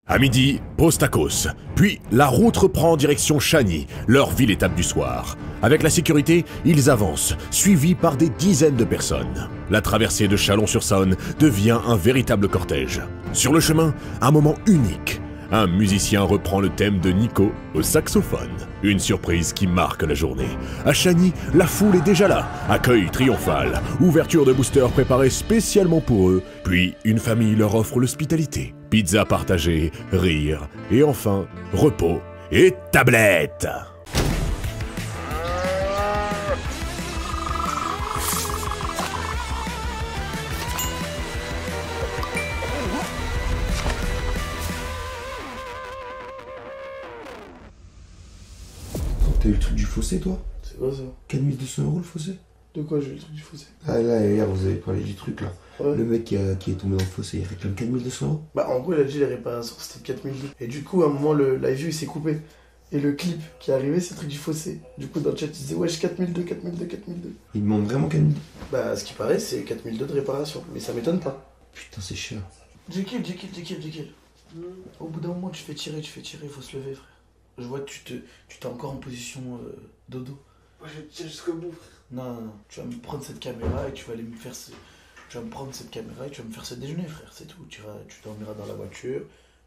À midi, pause tacos. Puis, la route reprend en direction Chagny, leur ville étape du soir. Avec la sécurité, ils avancent, suivis par des dizaines de personnes. La traversée de Chalon-sur-Saône devient un véritable cortège. Sur le chemin, un moment unique. Un musicien reprend le thème de Nico au saxophone. Une surprise qui marque la journée. À Chagny, la foule est déjà là. Accueil triomphal, ouverture de boosters préparés spécialement pour eux. Puis, une famille leur offre l'hospitalité. Pizza partagée, rire, et enfin, repos et tablette. T'as eu le truc du fossé, toi? C'est quoi ça? 4200 € le fossé? De quoi j'ai eu le truc du fossé? Ah là, hier, vous avez parlé du truc là. Ouais. Le mec qui est tombé dans le fossé, il réclame 4200 €? Bah en gros il a dit les réparations c'était 4002. Et du coup à un moment la vue il s'est coupé. Et le clip qui est arrivé c'est le truc du fossé. Du coup dans le chat il disait wesh 4002, 4002, 4002. Il demande vraiment 4000? Bah ce qui paraît c'est 4002 de réparation. Mais ça m'étonne pas. Putain, c'est cher. Jekyll. Au bout d'un moment tu fais tirer, il faut se lever frère. Je vois que tu t'es encore en position dodo. Moi je vais te tirer jusqu'au bout frère. Non, tu vas me prendre cette caméra et tu vas aller me faire Tu vas me prendre cette caméra et tu vas me faire ce déjeuner frère, c'est tout. Tu dormiras dans la voiture,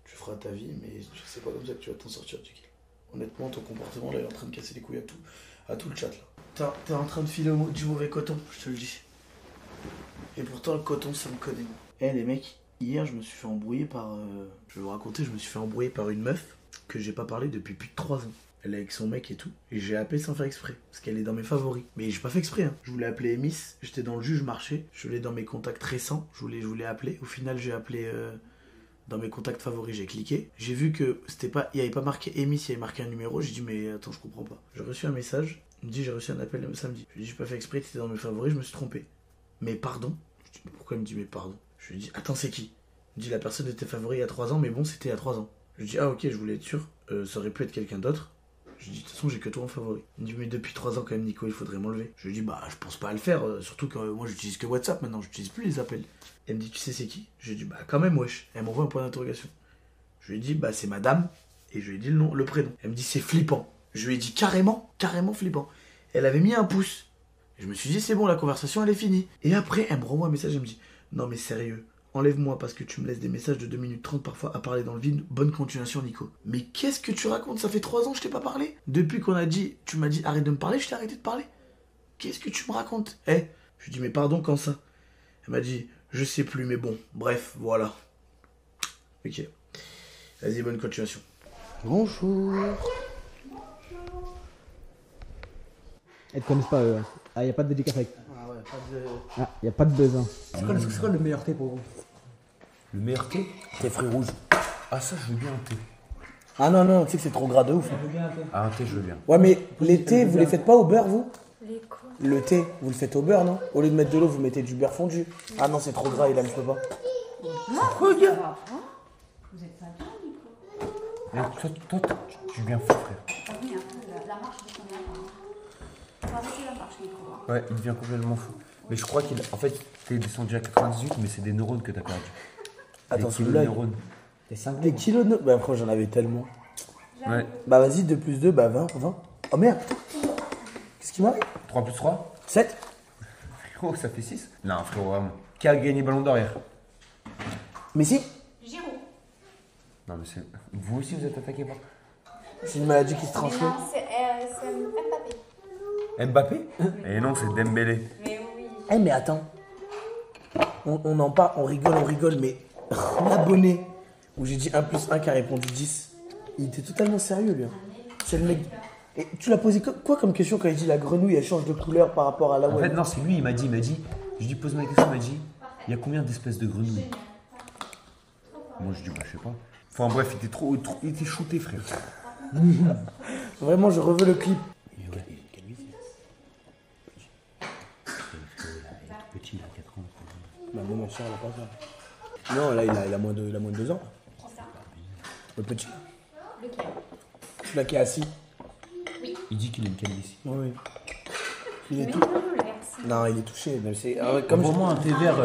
tu feras ta vie, mais c'est pas comme ça que tu vas t'en sortir Jekyll. Honnêtement ton comportement là il est en train de casser les couilles à tout le chat là. T'es en train de filer du mauvais coton, je te le dis. Et pourtant le coton ça me connaît. Eh les mecs, hier je me suis fait embrouiller par... Je vais vous raconter, je me suis fait embrouiller par une meuf que j'ai pas parlé depuis plus de 3 ans. Elle est avec son mec et tout. Et j'ai appelé sans faire exprès. Parce qu'elle est dans mes favoris. Mais j'ai pas fait exprès. Hein. Je voulais appeler Emis. J'étais dans le jus, je marchais. Je l'ai dans mes contacts récents. Je voulais appeler. Au final, j'ai appelé dans mes contacts favoris. J'ai cliqué. J'ai vu que c'était pas. Il y avait pas marqué Emis, il y avait marqué un numéro. J'ai dit, mais attends, je comprends pas. J'ai reçu un message. Il me dit, j'ai reçu un appel le samedi. Je lui dis, j'ai pas fait exprès, t'étais dans mes favoris, je me suis trompé. Mais pardon. Je dis, mais pourquoi il me dit, mais pardon? Je lui dis, attends, c'est qui? Il me dit, la personne de tes favoris il y a 3 ans, mais bon, c'était il y a 3 ans. Je lui dis, ah ok, je voulais être sûr. Ça aurait pu être quelqu'un d'autre. Je lui dis, de toute façon, j'ai que toi en favori. Il me dit, mais depuis 3 ans, quand même, Nico, il faudrait m'enlever. Je lui dis, bah, je pense pas à le faire. Surtout que moi, j'utilise que WhatsApp maintenant, j'utilise plus les appels. Elle me dit, tu sais, c'est qui? Je lui dis, bah, quand même, wesh. Elle m'envoie un point d'interrogation. Je lui dis, bah, c'est madame. Et je lui ai dit le prénom. Elle me dit, c'est flippant. Je lui ai dit, carrément flippant. Elle avait mis un pouce. Et je me suis dit, c'est bon, la conversation, elle est finie. Et après, elle me renvoie un message, elle me dit, non, mais sérieux. Enlève-moi parce que tu me laisses des messages de 2 minutes 30 parfois à parler dans le vide. Bonne continuation, Nico. Mais qu'est-ce que tu racontes? Ça fait 3 ans que je t'ai pas parlé. Depuis qu'on a dit, tu m'as dit arrête de me parler, je t'ai arrêté de parler. Qu'est-ce que tu me racontes? Je lui dis mais pardon, quand ça? Elle m'a dit je sais plus, mais bon, bref, voilà. Ok. Vas-y, bonne continuation. Bonjour. Elles te connaissent pas eux. Ah, y a pas de dédicace avec. Ah ouais, pas de... Ah, y a pas de besoin. C'est quoi le meilleur thé pour vous? Le meilleur thé? Thé fruits rouges. Ah ça je veux bien un thé. Ah non, tu sais que c'est trop gras de ouf. Ah un thé je veux bien. Ouais, mais les thés, vous les faites pas au beurre, vous? Les quoi? Le thé, vous le faites au beurre, non? Au lieu de mettre de l'eau, vous mettez du beurre fondu. Ah non, c'est trop gras, il aime pas. Regarde. Vous êtes pas bien, Nico? Toi tu viens fou frère. Ah oui, un peu, la marche de son enfant. On va arrêter la marche, Nico. Ouais il devient complètement fou. Mais je crois qu'en fait t'es descendu à 98 mais c'est des neurones que t'as perdu. Attends, des c'est kilos une de blague. neurones. Des kilos de... Bah après, j'en avais tellement. Ouais. Bah vas-y, 2 plus 2, bah 20. Oh merde. Qu'est-ce qui m'arrive? 3 plus 3? 7. Frérot ça fait 6? Non frérot vraiment. Qui a gagné Ballon d'Or hier? Mais si, Giroud. Non mais c'est... Vous aussi vous êtes attaqué par... c'est une maladie qui se Mais transmet. non, c'est Mbappé. Mbappé? Et non c'est Dembélé. Mais oui. Mais attends. On en parle, on rigole, mais l'abonné où j'ai dit 1 plus 1 qui a répondu 10, il était totalement sérieux lui. Hein. C'est le mec. Et tu l'as posé quoi comme question quand il dit la grenouille elle change de couleur par rapport à la En web? fait non c'est lui il m'a dit. Je lui dis pose ma question, il m'a dit il y a combien d'espèces de grenouilles? Moi je dis bah je sais pas. Enfin bref il était shooté frère. Vraiment, je reveux le clip. Petit il a 4 ans. Bah, moi, ma soeur, elle a pas ça. Non, là, il a moins de 2 ans. Le petit. Lequel? Celui-là qui est assis. Il dit qu'il a une calvitie. Oui. Il est Mais tout. non, le verse. Non, il est touché. Mais c'est Comme vraiment un thé vert.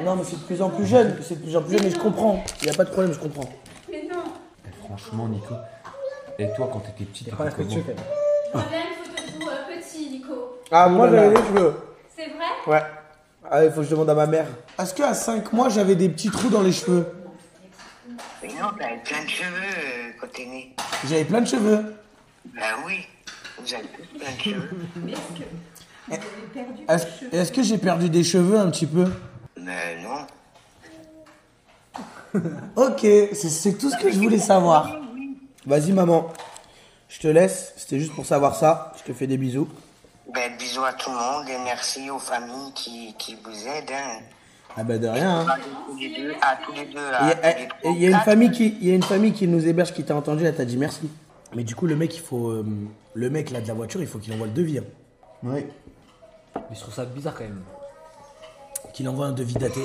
Non, mais c'est de plus en plus jeune. Mais je comprends. Il n'y a pas de problème, je comprends. Mais Franchement, Nico. Et toi, quand t'étais petit, T'es pas t'étais comment? respectueux quand même. On avait une photo de vous petit, Nico. Ah, moi Oulala. j'avais les cheveux. C'est vrai? Ouais. Ah, il faut que je demande à ma mère. Est-ce qu'à 5 mois, j'avais des petits trous dans les cheveux? Mais non, t'avais plein de cheveux quand t'es né. J'avais plein de cheveux. Ben oui, vous avez tous plein de cheveux. Mais est-ce que vous avez perdu Est-ce que j'ai perdu des cheveux un petit peu? Mais non. Ok, c'est tout ce que je voulais savoir. Vas-y maman, je te laisse, c'était juste pour savoir ça. Je te fais des bisous. Ben bisous à tout le monde et merci aux familles qui vous aident. Hein. Ah bah de rien. Hein. À tous les deux, à tous les deux. Il y a une famille qui nous héberge qui t'a entendu, elle t'a dit merci. Mais du coup le mec le mec là de la voiture, il faut qu'il envoie le devis. Hein. Oui. Mais je trouve ça bizarre quand même. Qu'il envoie un devis daté.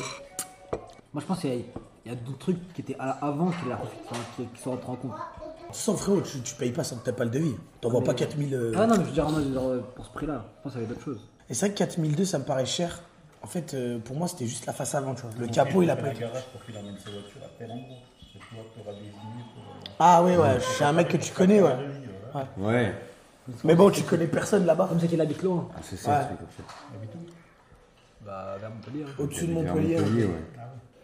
Moi je pense qu'il y a d'autres trucs qui étaient avant qui sont rentrés en compte. De toute façon frérot, tu payes pas sans que t'aies pas le devis. T'envoies pas 4000... Ah non mais je veux dire en mode genre, pour ce prix là, je pense qu'il y avait d'autres choses. Et c'est vrai que 4002 ça me paraît cher. En fait pour moi c'était juste la face avant tu vois. Le capot il a pas été... Ah ouais ouais, je suis un mec que tu connais ouais. Ouais. Mais bon tu connais personne là-bas. Comme c'est qu'il habite loin. Ah, c'est ça Ouais. le truc en fait. Bah vers Montpellier. Hein. Au-dessus de Vers Montpellier. Montpellier, Ouais. ouais.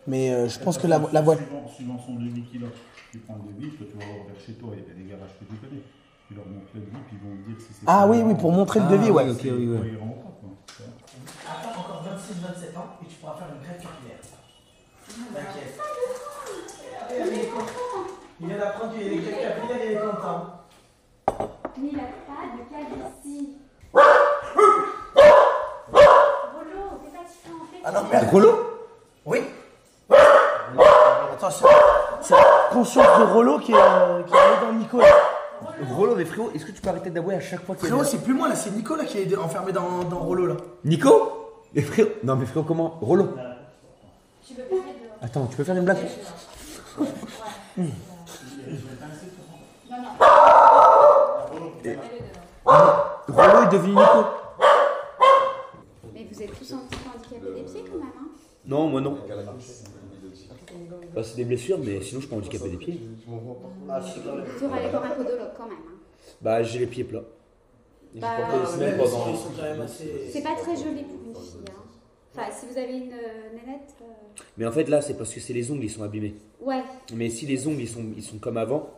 Mais je pense que la voiture... Suivant son devis qu'il a, tu prends le devis, toi tu vas voir vers chez toi, il y a des garages que tu connais. Tu leur montres le devis, puis ils vont te dire si c'est... Ah oui, pour montrer le devis, ouais. Ok, oui, ouais. Ils rentrent pas, quoi. Attends encore 26-27 ans et tu pourras faire une greffe capillaire. T'inquiète. Il vient d'apprendre qu'il y a des greffes capillaires et il est content. Mais il a pas de calvitie. Rolo, t'es fatiguant. Ah non, merde. Rollo? Oui. Attends, c'est la conscience de Rollo qui est allée dans Nico. Là. Rollo, mais frérot, est-ce que tu peux arrêter d'abouer à chaque fois qu'il y a Frérot, c'est plus moi là, c'est Nico là qui est enfermé dans Rollo là. Nico? Mais frérot, non mais frérot, comment? Rollo? Tu veux pas mettre dehors? Attends, tu peux faire une blague? Non, non. Rollo est devenu Nico. Mais vous êtes tous un petit peu handicapés des pieds quand même, hein? Non, moi non. Bah, c'est des blessures, mais sinon je peux handicaper des pieds. Tu auras les corps un podologue quand même, hein? Bah, j'ai les pieds plats. J'ai Bah, porté des semaines pendant. C'est pas très joli pour une fille, hein? Enfin, si vous avez une nénette... Mais en fait, là, c'est parce que c'est les ongles, ils sont abîmés. Ouais, Mais si les ongles, ils sont comme avant,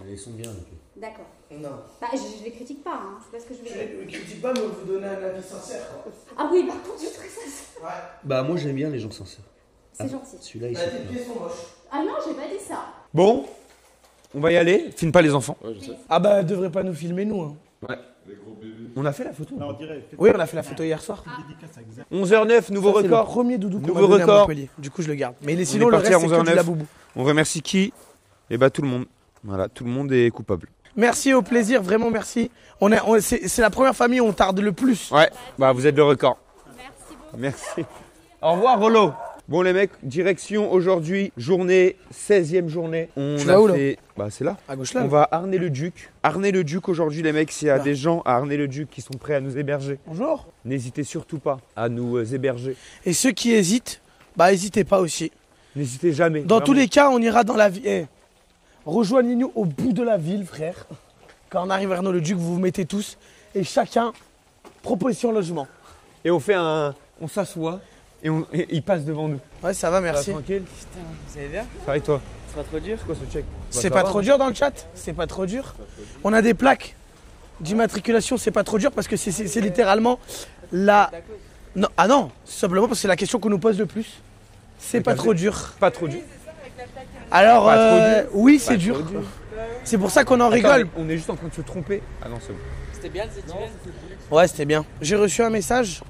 ils sont bien. Donc. d'accord. Non. Bah, je les critique pas, hein? C'est pas ce que je veux dire. Je ne critique pas, mais on vous donner un avis sincère. Quoi. Ah oui, par contre, je suis très sincère. Ouais. Bah, moi, j'aime bien les gens sincères. C'est gentil. Celui-là, il Bah, tes pieds sont moches. Ah non, j'ai pas dit ça. Bon, on va y aller. Filme pas les enfants. Ah bah, elle devrait pas nous filmer nous. Hein. Ouais. On a fait la photo. Oui, on a fait la photo hier soir. 11h09, nouveau Ça, c'est le record. premier doudou qu'on Nouveau m'a donné à record. Montpellier. Du coup, je le garde. Mais sinon, est le parti à reste, c'est que 11h09. du laboubou. On remercie qui? Eh bah, tout le monde. Voilà, tout le monde est coupable. Merci, au plaisir, vraiment merci. C'est la première famille où on tarde le plus. Ouais, bah, vous êtes le record. Merci beaucoup. Merci. Au revoir, Rollo. Bon, les mecs, direction aujourd'hui, 16e journée. On Tu vas où, là? Bah, c'est là. À gauche là. On va à Arnay-le-Duc. Arnay-le-Duc aujourd'hui, les mecs, s'il y a des gens à Arnay-le-Duc qui sont prêts à nous héberger, Bonjour. n'hésitez surtout pas à nous héberger. Et ceux qui hésitent, bah n'hésitez pas aussi. N'hésitez jamais. Dans vraiment. tous les cas, on ira dans la ville. Rejoignez-nous au bout de la ville, frère. Quand on arrive à Arnaud-le-Duc, vous vous mettez tous. Et chacun, proposition logement. Et on fait on s'assoit et il passe devant nous. Ouais, ça va, Ça merci. va tranquille? Vous allez bien? Ça va et toi? C'est pas trop dur? C'est quoi ce check? C'est pas trop dur dans le chat? C'est pas trop dur? On a des plaques d'immatriculation, c'est pas trop dur parce que c'est littéralement la... Non, ah non, c'est simplement parce que c'est la question qu'on nous pose le plus. C'est pas trop dur. Pas trop dur. Alors, Pas trop dur. oui, c'est Pas dur. trop dur. C'est pour ça qu'on en Attends, rigole. on est juste en train de se tromper. Ah non, c'est bon. C'était bien le Zetiven? Ouais, c'était bien. J'ai reçu un message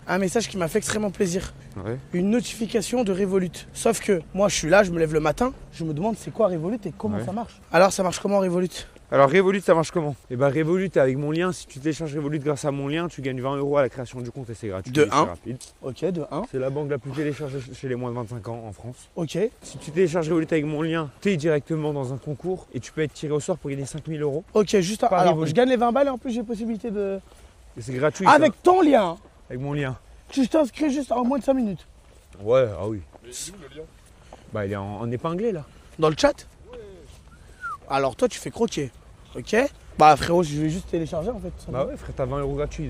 qui m'a fait extrêmement plaisir. Ouais. Une notification de Revolut. Sauf que moi, je suis là, je me lève le matin, je me demande c'est quoi Revolut et comment Ouais. ça marche. Alors, ça marche comment Revolut? Alors Revolut, ça marche comment? Eh ben Revolut, avec mon lien, si tu télécharges Revolut grâce à mon lien, tu gagnes 20 € à la création du compte et c'est gratuit. De c'est un. rapide. Ok, de 1. C'est la banque la plus téléchargée chez les moins de 25 ans en France. Ok. Si tu télécharges Revolut avec mon lien, tu es directement dans un concours et tu peux être tiré au sort pour gagner 5000 €. Ok, juste Par alors, Revolut. je gagne les 20 balles et en plus j'ai possibilité de... Et c'est gratuit. ça. Avec ton lien. Avec mon lien. Tu t'inscris juste en moins de 5 minutes. Ouais, ah oui. Bah il est en épinglé là. Dans le chat? Alors toi, tu fais croquer. Ok? Bah frérot, je vais juste télécharger en fait. tout simplement. Bah ouais, frère, t'as 20 € gratuits.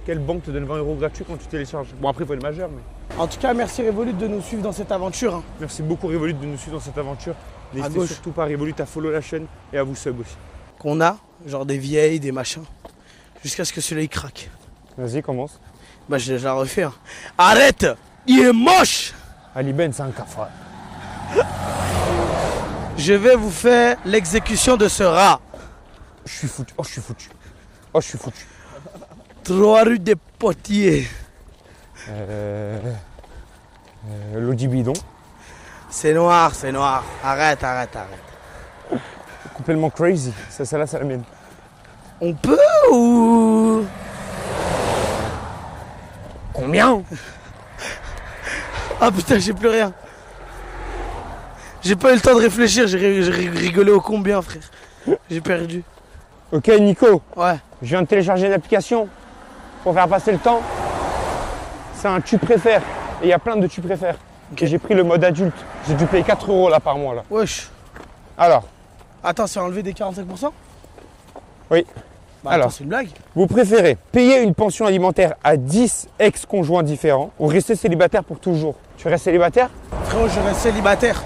Quelle banque te donne 20 € gratuits quand tu télécharges? Bon, après, il faut être majeur, mais. En tout cas, merci Revolut de nous suivre dans cette aventure. Hein. Merci beaucoup, Revolut, de nous suivre dans cette aventure. N'hésitez gauche. surtout pas, Revolut, à follow la chaîne et à vous sub aussi. Qu'on a, genre des vieilles, des machins. Jusqu'à ce que celui-là il craque. Vas-y, commence. Bah je la refais. Hein. Arrête! Il est moche! Ali Ben, c'est un cafard. Je vais vous faire l'exécution de ce rat. Je suis foutu. Oh, je suis foutu. Oh, je suis foutu. 3 rue des Potiers. L'audi bidon. C'est noir, c'est noir. Arrête. Complètement crazy. Celle-là, c'est la mienne. On peut ou... Combien? Ah putain, j'ai plus rien. J'ai pas eu le temps de réfléchir, j'ai rigolé au combien, frère. J'ai perdu. Ok, Nico. Ouais. Je viens de télécharger une application pour faire passer le temps. C'est un tu préfères. Et il y a plein de tu préfères. Ok. Et j'ai pris le mode adulte. J'ai dû payer 4 € là par mois là. Wesh. Alors, Attends, c'est enlevé des 45%? oui. Bah Alors. attends, c'est une blague. Vous préférez payer une pension alimentaire à 10 ex-conjoints différents ou rester célibataire pour toujours? Tu restes célibataire? Frérot, je reste célibataire.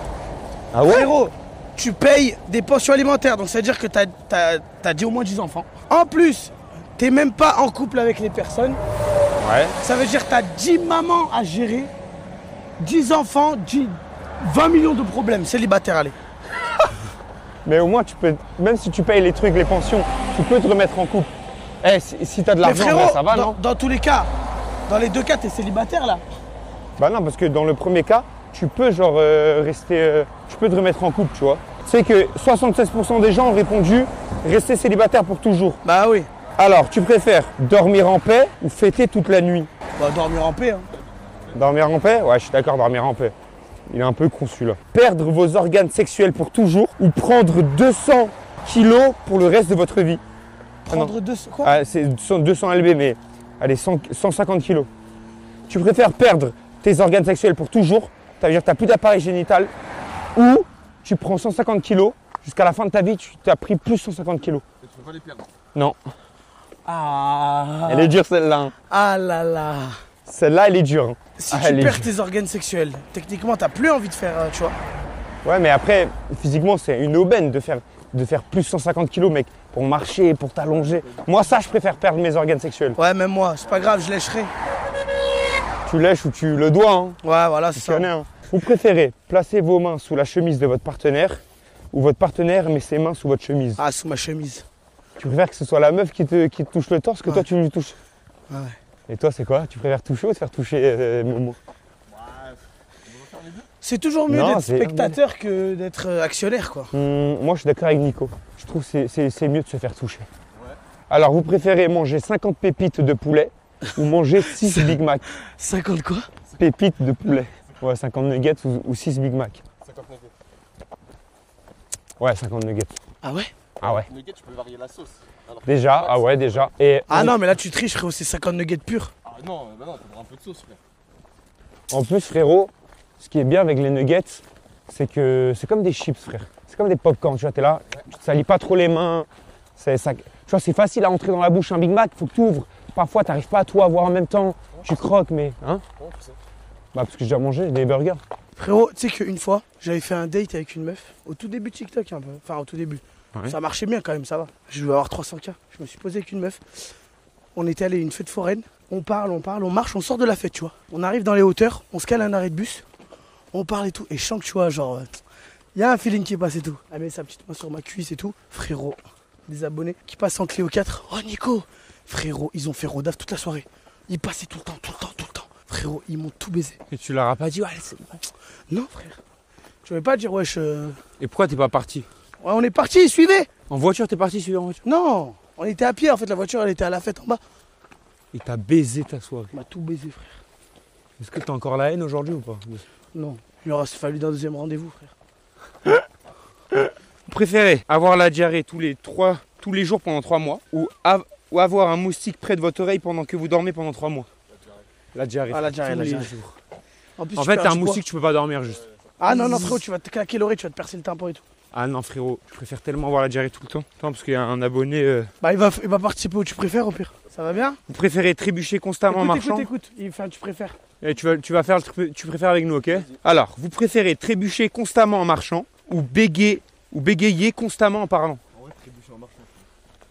Ah Frérot, tu payes des pensions alimentaires, donc ça veut dire que t'as dit au moins 10 enfants. En plus, t'es même pas en couple avec les personnes. Ouais. Ça veut dire que t'as 10 mamans à gérer, 10 enfants, 20 millions de problèmes. Célibataire, allez. Mais au moins, tu peux, même si tu payes les trucs, les pensions, tu peux te remettre en couple. Eh, si t'as de Mais l'argent, frérot, ben, ça va, non? dans tous les cas, dans les deux cas, t'es célibataire là. Bah non, parce que dans le premier cas, tu peux genre rester, tu peux te remettre en couple, tu vois. Tu sais que 76% des gens ont répondu rester célibataire pour toujours. Bah oui. Alors, tu préfères dormir en paix ou fêter toute la nuit? Bah dormir en paix. Hein. Dormir en paix? Ouais, je suis d'accord, dormir en paix. Il est un peu con celui-là. Perdre vos organes sexuels pour toujours ou prendre 200 kilos pour le reste de votre vie? Prendre deux... Quoi? Ah, c'est 200 lb, mais allez, 150 kilos. Tu préfères perdre tes organes sexuels pour toujours, ça veut dire que tu n'as plus d'appareil génital, ou tu prends 150 kilos, jusqu'à la fin de ta vie, tu as pris plus 150 kilos. Et tu peux pas les perdre. Non. Ah. Elle est dure celle-là. Hein. Ah là là. Celle-là, elle est dure. Hein. Si Ah, tu elle est perds dure. tes organes sexuels, techniquement, t'as plus envie de faire, tu vois. Ouais, mais après, physiquement, c'est une aubaine de faire plus 150 kilos, mec, pour marcher, pour t'allonger. Moi, ça, je préfère perdre mes organes sexuels. Ouais, même moi, c'est pas grave, je lècherai. Tu lèches ou tu le dois, hein. Ouais, voilà, c'est Tu ça. connais, hein. Vous préférez placer vos mains sous la chemise de votre partenaire ou votre partenaire met ses mains sous votre chemise? Ah, sous ma chemise. Tu préfères que ce soit la meuf qui te touche le torse que Ouais. toi tu lui touches? Ouais. Et toi, c'est quoi? Tu préfères toucher ou te faire toucher, Momo? C'est toujours mieux Non, d'être c'est- spectateur que d'être actionnaire, quoi. Moi, je suis d'accord avec Nico. Je trouve que c'est mieux de se faire toucher. Alors, vous préférez manger 50 pépites de poulet ou manger 6 Big Mac? 50 quoi? Pépites de poulet. Ouais, 50 nuggets ou 6 Big Mac. 50 nuggets. Ouais, 50 nuggets. Ah ouais? Ah ouais. Nuggets, tu peux varier la sauce. Alors, Déjà, ah ouais, déjà. Et Ah non, mais là, tu triches, frérot, c'est 50 nuggets purs. Ah non, bah non, t'as un peu de sauce, frère. en plus, frérot, ce qui est bien avec les nuggets, c'est que c'est comme des chips, frère. C'est comme des pop-corn, tu vois, t'es là, tu te salis pas trop les mains. Tu vois, c'est facile à entrer dans la bouche un Big Mac, faut que tu ouvres. Parfois, t'arrives pas à tout avoir en même temps. Tu croques, mais. Hein? Comment tu sais? Bah, parce que j'ai déjà mangé des burgers. Frérot, tu sais qu'une fois, j'avais fait un date avec une meuf, au tout début de TikTok un peu, enfin au tout début. Ouais. Ça marchait bien quand même, ça va. Je devais avoir 300K. Je me suis posé avec une meuf. On était allé à une fête foraine. On parle, on marche, on sort de la fête, tu vois. On arrive dans les hauteurs, on se cale un arrêt de bus. On parle et tout. Et je sens que, tu vois, genre, il y a un feeling qui passe et tout. Elle met sa petite main sur ma cuisse et tout. Frérot, des abonnés qui passent en Clio 4. Oh Nico! Frérot, ils ont fait rodave toute la soirée. Ils passaient tout le temps. Frérot, ils m'ont tout baisé. Et tu leur as pas dit, ouais, c'est. Non, frère. Je vais pas dire, wesh. Et pourquoi t'es pas parti? Ouais, on est parti, suivez! En voiture, t'es parti suivre en voiture? Non, on était à pied en fait, la voiture elle était à la fête en bas. Et t'as baisé ta soirée. Il m'a tout baisé, frère. Est-ce que t'as encore la haine aujourd'hui ou pas? Non, il aura fallu d'un deuxième rendez-vous, frère. Vous préférez avoir la diarrhée tous les jours pendant 3 mois ou avoir un moustique près de votre oreille pendant que vous dormez pendant 3 mois? La diarrhée. Ah, la diarrhée, tous la les diarrhée. jours. En plus, En tu fait, perds t'as un du poids. moustique, tu peux pas dormir juste. Ah non, frérot, tu vas te claquer l'oreille, tu vas te percer le tympan et tout. Ah non frérot, je préfère tellement avoir la diarrhée tout le temps. Attends, parce qu'il y a un abonné... Bah il va participer où tu préfères au pire. Ça va bien? Vous préférez trébucher constamment en marchant? Écoute, il fait un tu préfères. Et tu vas faire le tu préfères avec nous, ok? Alors, vous préférez trébucher constamment en marchant ou bégayer constamment en parlant? Ouais, trébucher en marchant.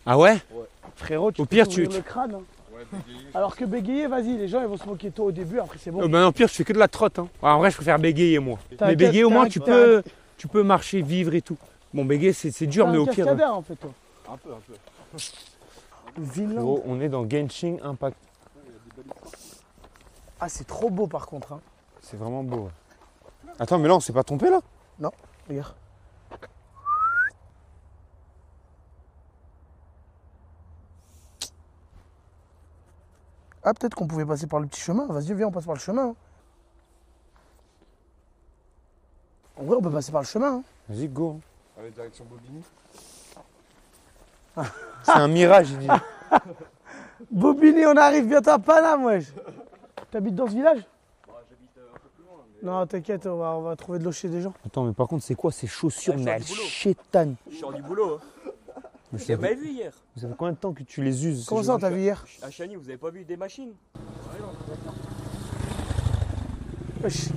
Ah ouais? Ouais. Frérot, tu Au peux pire, t'ouvrir tu- le crâne. Hein. Ouais, bégayer. Alors que bégayer, vas-y, les gens ils vont se moquer de toi au début, après c'est bon. Bah non, pire, je fais que de la trotte. Hein. Ouais, en vrai, je préfère bégayer moi. T'as Mais un bégayer, au t'as moins, un- tu t'as peux marcher, vivre et tout. Bon, bégayer, c'est dur, T'es mais un au pire... cascadeur en fait toi. Un peu, un peu. Vinland. Frérot, on est dans Genshin Impact. Ah c'est trop beau par contre. Hein. C'est vraiment beau. Ouais. Attends, mais là, on s'est pas trompé là? Non, regarde. Ah peut-être qu'on pouvait passer par le petit chemin. Vas-y, viens, on passe par le chemin. Hein. En vrai, on peut passer par le chemin. Hein. Vas-y, go. Allez, direction Bobigny. C'est un mirage, il dit. Bobigny, on arrive bientôt à Paname, wesh. T'habites dans ce village? J'habite un peu plus loin. Mais... Non, t'inquiète, on va trouver de l'eau chez des gens. Attends, mais par contre, c'est quoi ces chaussures? Ah, je Mais sors elles du boulot. chétanent. Je sors du boulot. Hein. Mais Vous avez pas vu hier? ça fait combien de temps que tu les uses? Comment ça, on t'a vu hier? À Chani, vous avez pas vu des machines? Wesh,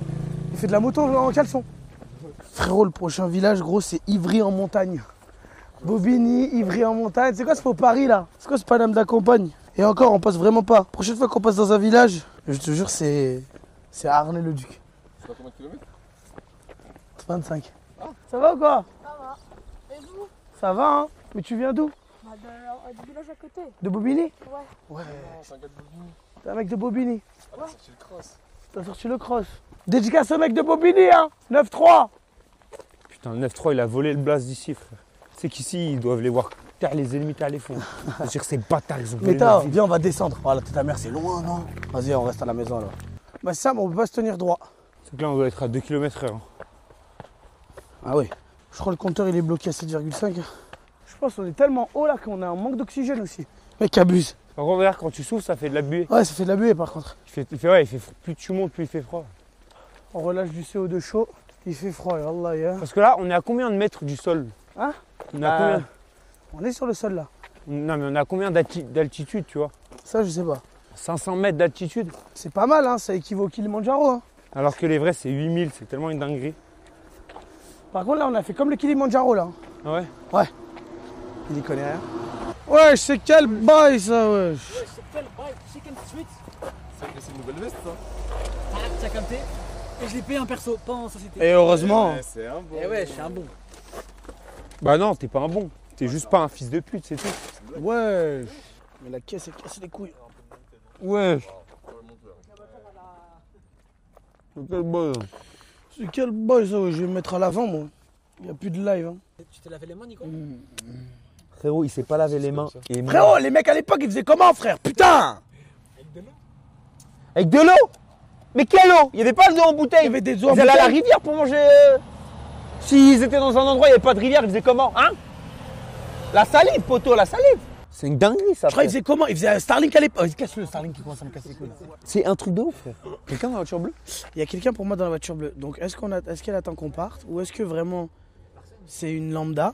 il fait de la moto en caleçon. Frérot, le prochain village, gros, c'est Ivry en montagne. Bobigny, Ivry en montagne. C'est quoi ce faux Paris là? C'est quoi ce Paname de la campagne? Et encore, on passe vraiment pas. Prochaine fois qu'on passe dans un village, je te jure, c'est à Arnay-le-Duc. C'est pas combien de kilomètres? 25. Ça va ou quoi? Ça va. Et vous? Ça va, hein? Mais tu viens d'où? Bah, du village à côté. De Bobigny? Ouais. Ouais. Non, c'est un gars de Bobigny. T'es un mec de Bobigny. Ah, bah, c'est le cross. T'as sorti le cross. Dédicace au mec de Bobigny, hein? 9-3. Putain, le 9-3, il a volé le blast d'ici, frère. Tu sais qu'ici, ils doivent les voir. Terre les ennemis, terre les fonds. C'est-à-dire que ces bâtards, ils ont volé Mais leur vie. viens, on va descendre. Voilà, ta mère, c'est loin, non? Vas-y, on reste à la maison alors. Bah, ça, mais on peut pas se tenir droit. C'est que là, on doit être à 2 km/h. Hein. Ah oui. Je crois que le compteur, il est bloqué à 7,5. Je pense qu'on est tellement haut là qu'on a un manque d'oxygène aussi. Mec, abuse. Par contre, regarde, quand tu souffles, ça fait de la buée. Ouais, ça fait de la buée par contre. Plus tu montes, plus il fait froid. On relâche du CO2 chaud. Il fait froid, Allah ya. Parce que là, on est à combien de mètres du sol? Hein? On est à combien? On est sur le sol là. Non, mais on est à combien d'altitude, tu vois? Ça, je sais pas. 500 mètres d'altitude. C'est pas mal, hein. Ça équivaut au Kilimandjaro. Hein. Alors que les vrais, c'est 8000. C'est tellement une dinguerie. Par contre, là, on a fait comme le Kilimandjaro là. Ah ouais? Ouais. Il y connaît rien. Ouais, c'est quel bail ça, wesh. C'est quel bail, chicken sweet? C'est une nouvelle veste, ça. T'as capté? Et je l'ai payé en perso, pas en société. Et heureusement. Ouais, c'est un bon. Eh ouais, je suis un bon. Bah non, t'es pas un bon. T'es juste pas un fils de pute, c'est tout. Ouais. Mais la caisse, elle casse les couilles. Ouais. Quel boy. C'est quel bail ça, wesh. Je vais me mettre à l'avant, moi. Il n'y a plus de live. Hein. Tu t'es lavé les mains, Nico? Frérot, il s'est pas lavé les mains. Et Frérot, les mecs à l'époque, ils faisaient comment, frère? Putain! avec de l'eau? Mais quelle eau? Il y avait pas d'eau en bouteille. Il y avait des eaux en Ils allaient à la bouteille. rivière pour manger. S'ils étaient dans un endroit où il n'y avait pas de rivière, ils faisaient comment? Hein? La salive, poteau, la salive. C'est une dinguerie, ça. Je crois frère. qu'ils faisaient comment? Ils faisaient un Starlink à l'époque. Casse le Starlink qui commence à me casser les couilles. C'est un truc de ouf, frère. Quelqu'un dans la voiture bleue? Il y a quelqu'un pour moi dans la voiture bleue. Donc est-ce qu'elle attend qu'on parte? Ou est-ce que vraiment c'est une lambda?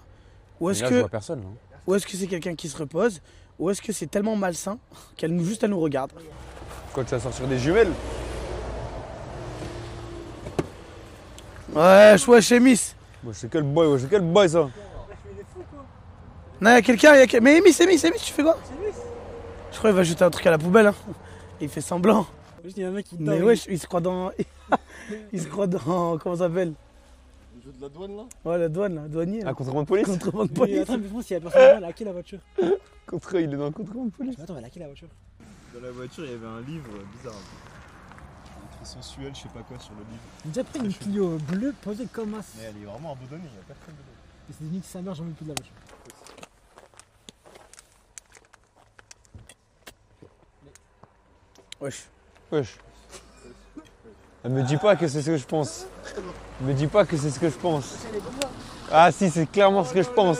Ou est-ce Là, que je vois personne. Hein. ou est-ce que c'est quelqu'un qui se repose? Ou est-ce que c'est tellement malsain qu'elle nous juste elle nous regarde? Quand tu vas sortir des jumelles? Ouais, chez Miss. C'est quel boy ça? Non, il y a quelqu'un, mais Miss, tu fais quoi? Je crois qu'il va jeter un truc à la poubelle. Hein. Il fait semblant. Il y a un mec qui Mais ouais, il se croit dans. Il se croit dans. Comment ça s'appelle? Le jeu de la douane, là. Ouais, la douane, là, douanier. Un Là. contrôle de police? Contrôle de Mais police. attends, mais je pense qu'il y a personne là, à qui la voiture? Contrôle, il est dans le contrôle de police. Mais attends, mais à qui la voiture? Dans la voiture, il y avait un livre bizarre. Très sensuel, je sais pas quoi sur le livre. J'ai déjà pris une Clio bleue posée comme as. Mais elle est vraiment abandonnée, il n'y a personne dedans. Et c'est limite sa mère, j'en veux plus de la voiture. Wesh. Wesh. Elle me dit pas que c'est ce que je pense. Elle me dit pas que c'est ce que je pense. Ah si, c'est clairement ce que je pense.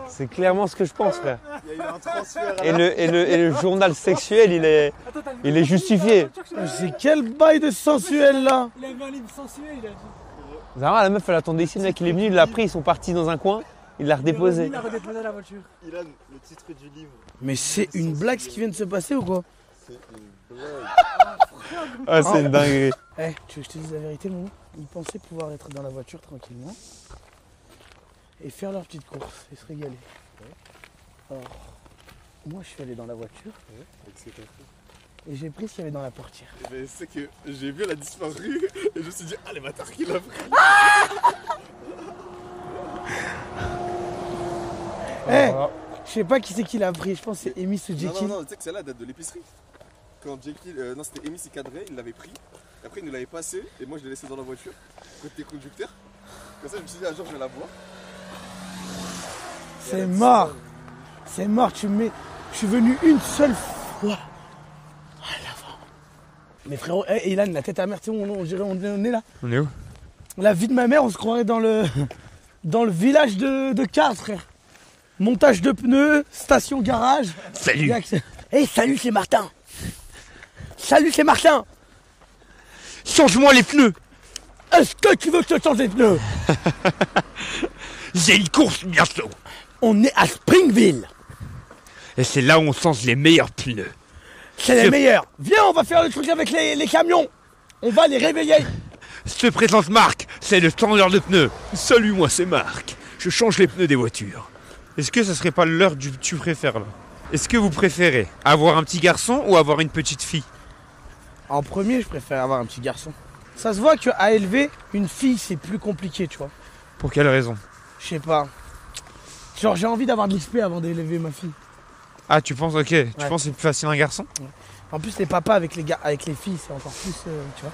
C'est clairement ce que je pense, frère. Il y a eu un transfert. Et le journal sexuel, il est justifié. C'est quel bail de sensuel là? Il avait un livre sensuel, il a dit. Zara, la meuf, elle attendait ici, le mec, il est venu, il l'a pris, ils sont partis dans un coin, il l'a redéposé. Il a redéposé la voiture. Ilan, le titre du livre. Mais c'est une blague ce qui vient de se passer ou quoi? C'est une blague. Ah, c'est une dinguerie. Eh, tu veux que je te dise la vérité, Momo? Ils pensaient pouvoir être dans la voiture tranquillement et faire leur petite course et se régaler. Alors, moi je suis allé dans la voiture et j'ai pris ce qu'il y avait dans la portière. Eh ben, c'est que j'ai vu, elle a disparu et je me suis dit, ah les bâtards qui l'a pris. Eh, je sais pas qui c'est qui l'a pris, je pense que c'est Amy ou Jekyll. Non, tu sais que celle-là date de l'épicerie. Quand Jekyll, non c'était Amy qui cadrait, il l'avait pris. Après il nous l'avait passé et moi je l'ai laissé dans la voiture, côté conducteur. Comme ça je me suis dit un jour je vais la voir. C'est mort. C'est mort, je suis venu une seule fois à l'avant. Mais frérot, Ilan, la tête à mère, tu sais, on dirait on est là. On est où? La vie de ma mère, on se croirait dans le village de Cars, frère. Montage de pneus, station garage. Salut. Salut, c'est Martin. Salut, c'est Martin. Change-moi les pneus. Est-ce que tu veux que je te change les pneus? J'ai une course bientôt. On est à Springville. Et c'est là où on change les meilleurs pneus. C'est les meilleurs. Viens, on va faire le truc avec les camions. On va les réveiller. Se présente Marc, c'est le changeur de pneus. Salut, moi c'est Marc. Je change les pneus des voitures. Est-ce que ça serait pas l'heure du tu préfères là? Est-ce que vous préférez avoir un petit garçon ou avoir une petite fille? En premier, je préfère avoir un petit garçon. Ça se voit qu'à élever une fille, c'est plus compliqué, tu vois. Pour quelle raison? Je sais pas. Genre, j'ai envie d'avoir de l'XP avant d'élever ma fille. Ah, tu penses, ok. Tu penses que c'est plus facile un garçon? Ouais. En plus, les papas avec les filles, c'est encore plus, tu vois.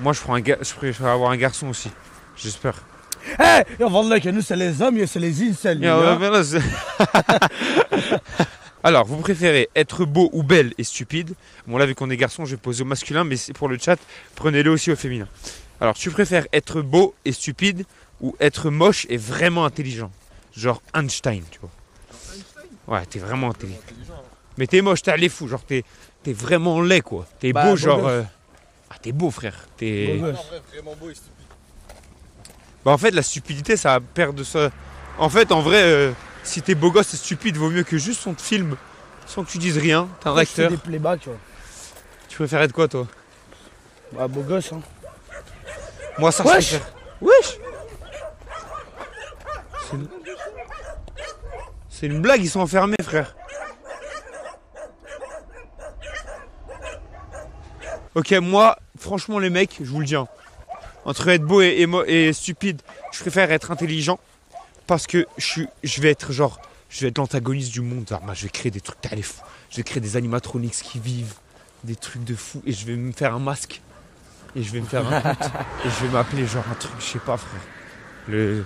Moi, je préfère avoir un garçon aussi. J'espère. Et on va dire que nous, c'est les hommes, c'est les incels. Alors, vous préférez être beau ou belle et stupide? Bon, là, vu qu'on est garçon, je vais poser au masculin, mais c'est pour le chat, prenez-le aussi au féminin. Alors, tu préfères être beau et stupide ou être moche et vraiment intelligent? Genre Einstein, tu vois. Ouais, t'es vraiment intelligent. Mais t'es moche, t'es les fous, genre t'es vraiment laid, quoi. T'es beau, genre... Ah, t'es beau, frère. T'es... En vrai, vraiment beau et stupide. Bah, en fait, la stupidité, ça perd de ça. En fait, en vrai, si t'es beau gosse et stupide, vaut mieux que juste on te filme sans que tu dises rien. T'es un acteur. des playbacks, tu vois. Tu préfères être quoi, toi? Bah, beau gosse, hein. Moi, ça, Wesh. je préfère. Wesh. C'est une blague, ils sont enfermés, frère. Ok, moi, franchement, les mecs, je vous le dis, hein, entre être beau et stupide, je préfère être intelligent parce que je vais être l'antagoniste du monde. Alors, moi, je vais créer des trucs t'as les fous. Je vais créer des animatronics qui vivent, des trucs de fou, et je vais me faire un masque et je vais me faire un truc et je vais m'appeler genre un truc, je sais pas, frère.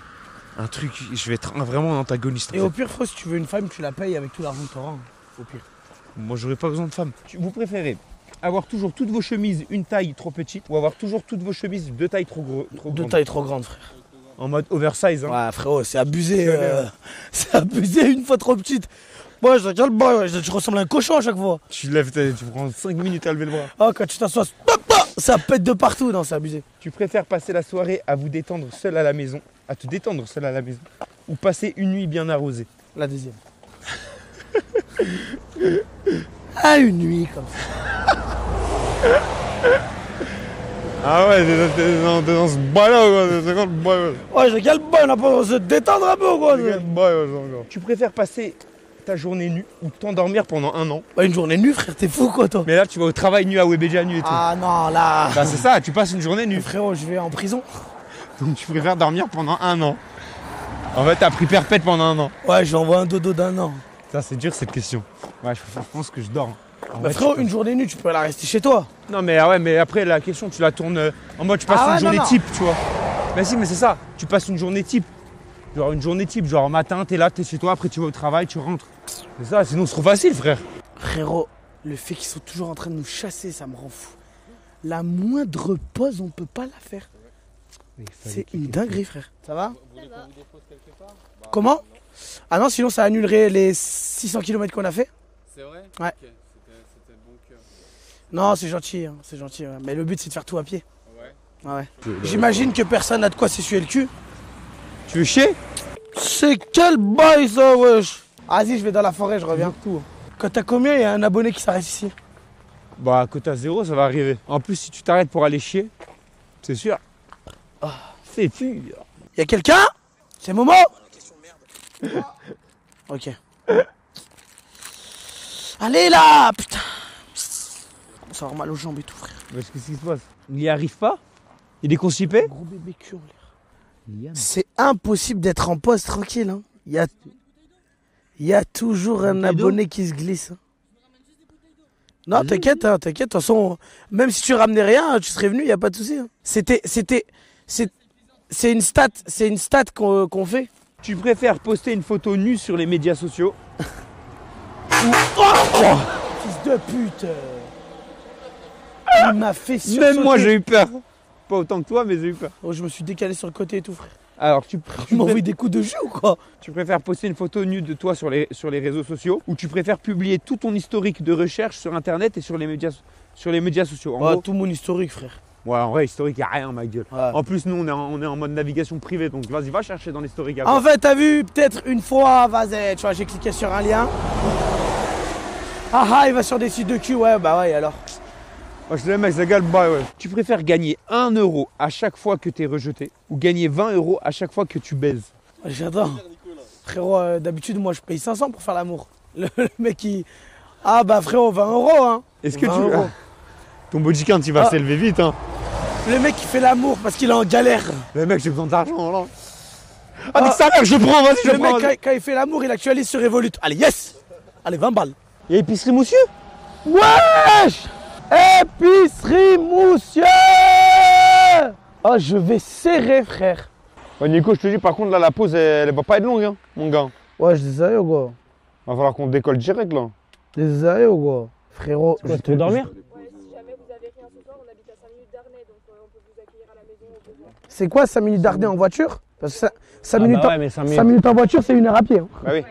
Un truc, je vais être vraiment un antagoniste. Et au pire, si tu veux une femme, tu la payes avec tout l'argent que t'auras. Au pire. Moi, j'aurais pas besoin de femme. Vous préférez avoir toujours toutes vos chemises une taille trop petite ou avoir toujours toutes vos chemises deux tailles trop grandes? Deux tailles trop grandes, frère. En mode oversize, hein. Ouais, frérot, c'est abusé. C'est abusé une fois trop petite. Moi, je regarde le bras, tu ressembles à un cochon à chaque fois. Tu prends 5 minutes à lever le bras. Oh, quand tu t'assois, ça pète de partout. Non, c'est abusé. Tu préfères passer la soirée à vous détendre seul à la maison, à te détendre seul à la maison, ou passer une nuit bien arrosée? La deuxième. Ah, une nuit comme ça. Ah ouais, t'es dans ce bail-là, quoi. C'est quoi le bail? Ouais, j'ai quel bail, on a pas se détendre un peu, quoi. Tu préfères passer ta journée nue ou t'endormir pendant 1 an? Bah, une journée nue, frère, t'es fou, quoi, toi. Mais là, tu vas au travail nu à Webedia nu et tout. Ah non, là. Bah, c'est ça, tu passes une journée nue. Frérot, je vais en prison. Donc, tu préfères dormir pendant 1 an. En fait, t'as pris perpète pendant 1 an. Ouais, j'envoie un dodo d'1 an. Ça, c'est dur cette question. Ouais, je pense que je dors. Bah, frérot, une journée nue, tu peux la rester chez toi. Non, mais ouais, mais après, la question, tu la tournes en mode, tu passes une journée type, tu vois. Mais si, mais c'est ça. Tu passes une journée type. Genre une journée type, genre matin, t'es là, t'es chez toi, après tu vas au travail, tu rentres. C'est ça, sinon c'est trop facile, frère. Frérot, le fait qu'ils sont toujours en train de nous chasser, ça me rend fou. La moindre pause, on peut pas la faire. C'est une dinguerie, frère. Ça va? Comment? Ah non, sinon ça annulerait les 600 km qu'on a fait. C'est vrai? Ouais. C'était le bon cœur. Non, c'est gentil, hein, c'est gentil. Ouais. Mais le but, c'est de faire tout à pied. Ouais. Ouais. J'imagine que personne n'a de quoi s'essuyer le cul. Tu veux chier? C'est quel bail ça, wesh. Vas-y, je vais dans la forêt, je reviens. Tout. Quand t'as combien, il y a un abonné qui s'arrête ici? Bah, quand t'as 0, ça va arriver. En plus, si tu t'arrêtes pour aller chier, c'est sûr. C'est sûr. Y'a quelqu'un? C'est Momo? Ok. Allez là, putain. Ça va avoir mal aux jambes et tout, frère. Mais qu'est-ce qui se passe? Il y arrive pas? Il est constipé? Gros bébé cul en l'air. C'est impossible d'être en poste tranquille. Hein. Il y a toujours un abonné qui se glisse. Hein. Non, t'inquiète, hein, t'inquiète. De toute façon, même si tu ramenais rien, tu serais venu, il n'y a pas de souci. Hein. C'est une stat qu'on fait. Tu préfères poster une photo nue sur les médias sociaux? Fils de pute. Il m'a fait sursauter. Même moi j'ai eu peur. Pas autant que toi, mais j'ai eu peur. Oh, je me suis décalé sur le côté et tout, frère. Alors tu m'envoies des coups de jus ou quoi? Tu préfères poster une photo nue de toi sur les réseaux sociaux ou tu préfères publier tout ton historique de recherche sur internet et sur les médias sociaux? En gros, tout mon historique, frère. Ouais, en vrai, historique, y a rien, ma gueule. Ouais. En plus, nous, on est en mode navigation privée, donc vas-y, va chercher dans l'historique. En fait, t'as vu, peut-être une fois, vas-y, tu vois, j'ai cliqué sur un lien. Ah, il va sur des sites de cul, ouais, bah ouais, alors. Moi, je te dis, mec, ça gale, bah ouais. Tu préfères gagner 1 euro à chaque fois que t'es rejeté ou gagner 20 euros à chaque fois que tu baises? J'adore. Frérot, d'habitude, moi, je paye 500 pour faire l'amour. Le mec, il. Ah, bah, frérot, 20 euros, hein. Est-ce que tu. Ton body count, il va s'élever vite, hein. Le mec, il fait l'amour parce qu'il est en galère. Le mec, j'ai besoin d'argent, là. Ah, mais ça mère, je prends, vas-y, je prends. Le mec, quand il fait l'amour, il actualise sur Revolut. Allez, yes. Allez, 20 balles. Il y a épicerie Moussieu? Wesh! Épicerie Moussieu! Oh, je vais serrer, frère. Ouais, Nico, je te dis, par contre, là, la pause, elle va pas être longue, hein, mon gars. Ouais, je désolé, gars. Va falloir qu'on décolle direct, là. Désolé, gars. Frérot, tu veux dormir? C'est quoi 5 minutes d'Ardenne en voiture? Parce que 5 minutes, bah ouais, 5 minutes en voiture, c'est 1 heure à pied. Hein. Bah oui.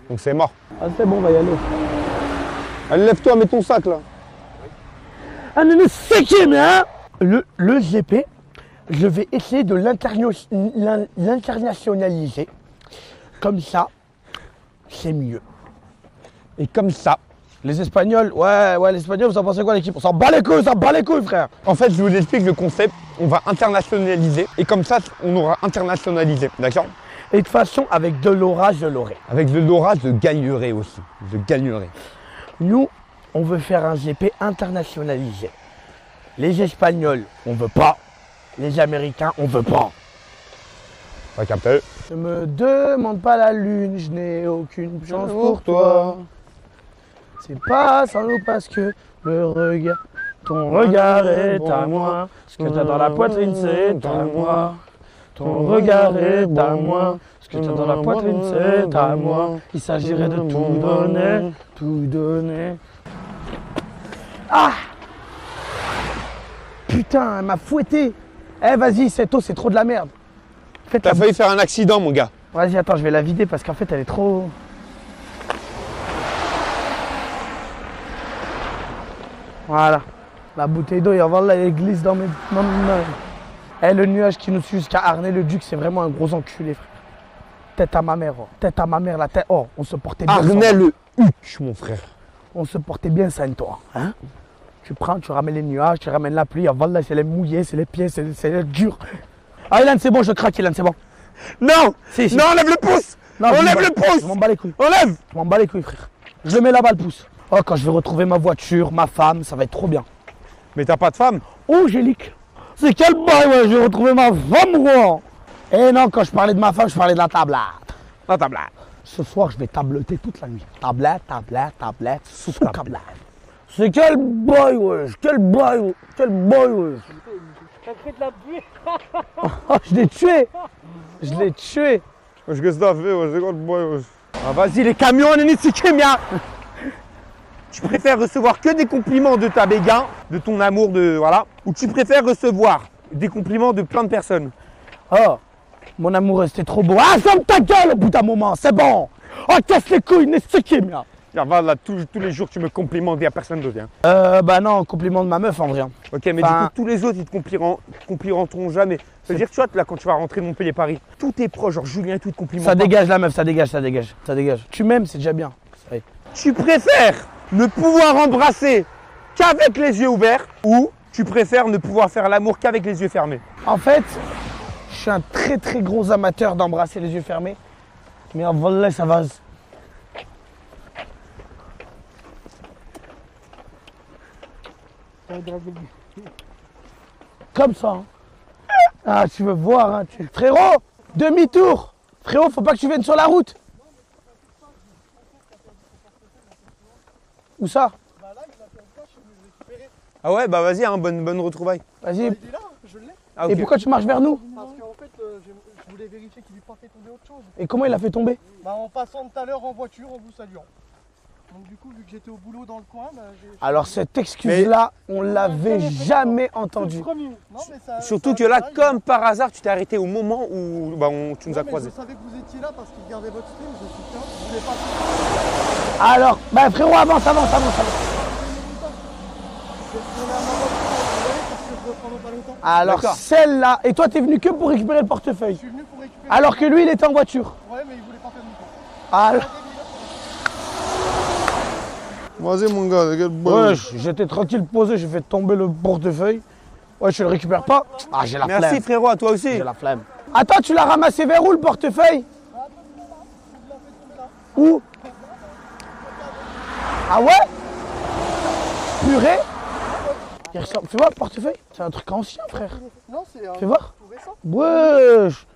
Donc c'est mort. Ah, c'est bon, on va y aller. Allez, lève-toi, mets ton sac là. Ah, non, mais c'est qui, mais hein? Le GP, je vais essayer de l'internationaliser. Comme ça, c'est mieux. Et comme ça. Les Espagnols, ouais, les Espagnols, vous en pensez quoi l'équipe? On s'en bat les couilles, frère. En fait, je vous explique le concept. On va internationaliser. Et comme ça, on aura internationalisé. D'accord? Et de toute façon, avec de l'aura, je l'aurai. Avec de l'aura, je gagnerai aussi. Je gagnerai. Nous, on veut faire un GP internationalisé. Les Espagnols, on veut pas. Les Américains, on veut pas. Pas capté. Ne me demande pas la lune, je n'ai aucune chance pour toi. C'est pas sans nous parce que le regard, ton regard est à moi. Ce que t'as dans la poitrine, c'est à moi. Ton regard est à moi. Ce que t'as dans la poitrine, c'est à moi. Il s'agirait de tout donner, tout donner. Ah! Putain, elle m'a fouetté. Eh, vas-y, cette eau, c'est trop de la merde. T'as failli faire un accident, mon gars. Vas-y, attends, je vais la vider parce qu'en fait, elle est trop... Voilà. La bouteille d'eau, elle glisse dans mes mains. Eh, le nuage qui nous suit jusqu'à Arnay-le-Duc, c'est vraiment un gros enculé, frère. Tête à ma mère, oh. Tête à ma mère, la tête. Oh, on se portait bien. Arnay-le-Duc, mon frère. On se portait bien ça, toi. Hein? Tu prends, tu ramènes les nuages, tu ramènes la pluie. Voilà, c'est les mouillés, c'est les pieds, c'est les durs. Ah, Ilan, c'est bon, je craque, Ilan, c'est bon. Non! Si. Non, enlève le pouce! Non, enlève le pouce! Je m'en bats les couilles. Enlève! Je m'en bats les couilles, frère. Je le mets là-bas, le pouce. Oh, quand je vais retrouver ma voiture, ma femme, ça va être trop bien. Mais t'as pas de femme? Oh, Gélique. C'est quel bail, ouais, je vais retrouver ma femme, gros. Eh non, quand je parlais de ma femme, je parlais de la tablette. La tablette. Ce soir, je vais tableter toute la nuit. Tablette, sous tablette. C'est quel bail, ouais. Quel bail, ouais. Quel bail, ouais. T'as fait de la pluie. Oh, je l'ai tué. Je l'ai tué. Qu'est-ce que t'as fait, ouais? C'est quoi le boy, ouais? Ah, vas-y, les camions, on est ici, bien. Tu préfères recevoir que des compliments de ta béguin, de ton amour, de voilà, ou tu préfères recevoir des compliments de plein de personnes? Oh, mon amour, c'était trop beau. Ah, ferme ta gueule au bout d'un moment, c'est bon. Oh, casse les couilles, n'est-ce qui, bien. Genre, voilà, tous les jours, tu me complimentes, il n'y a personne d'autre. Hein. Bah non, compliment de ma meuf en vrai. Ok, mais Enfin, du coup, tous les autres, ils te complimenteront jamais. C'est-à-dire, tu vois, là, quand tu vas rentrer de Montpellier-Paris, tous tes proches, genre Julien et tout, te complimentent. ça dégage la meuf, ça dégage, ça dégage, ça dégage. Tu m'aimes, c'est déjà bien. Ça y est. Tu préfères ne pouvoir embrasser qu'avec les yeux ouverts ou tu préfères ne pouvoir faire l'amour qu'avec les yeux fermés? En fait, je suis un très très gros amateur d'embrasser les yeux fermés. Mais en vrai, ça va. Comme ça. Hein. Ah, tu veux voir, hein, Frérot, demi-tour. Frérot, faut pas que tu viennes sur la route. Où ça? Ah ouais, bah vas-y, hein, bonne retrouvaille. Vas-y. Il est là, je l'ai. Ah, ok. Et pourquoi tu marches vers nous? Parce qu'en fait, je voulais vérifier qu'il lui pas fait tomber autre chose. Et comment il a fait tomber? Bah en passant tout à l'heure en voiture, en vous saluant. Donc du coup, vu que j'étais au boulot dans le coin, bah, j'ai... Alors cette excuse-là, on l'avait jamais entendue. Non, mais ça, Surtout ça- que là, ça- comme par hasard, tu t'es arrêté au moment où bah, tu nous as Non, mais croisés. je savais que vous étiez là parce qu'il regardait votre stream, je suis tiens, je voulais pas... Alors, bah frérot, avance. On est à ma voiture, vous voyez, parce que je reprends dans pas longtemps. Alors D'accord. celle-là, et toi t'es venu que pour récupérer le portefeuille. Je suis venu pour récupérer... Alors que lui il était en voiture. Ouais, mais il voulait pas faire demi-tour. Alors, Vas-y mon gars, regarde. ouais, j'étais tranquille posé, j'ai fait tomber le portefeuille. Ouais, je le récupère pas. Ah, j'ai la flemme. Merci frérot, à toi aussi. J'ai la flemme. Attends, tu l'as ramassé vers où le portefeuille? Où? Ah ouais? Purée? Il ressemble. Fais voir le portefeuille. C'est un truc ancien, frère. Non, c'est un Fais voir. tout récent. Wesh.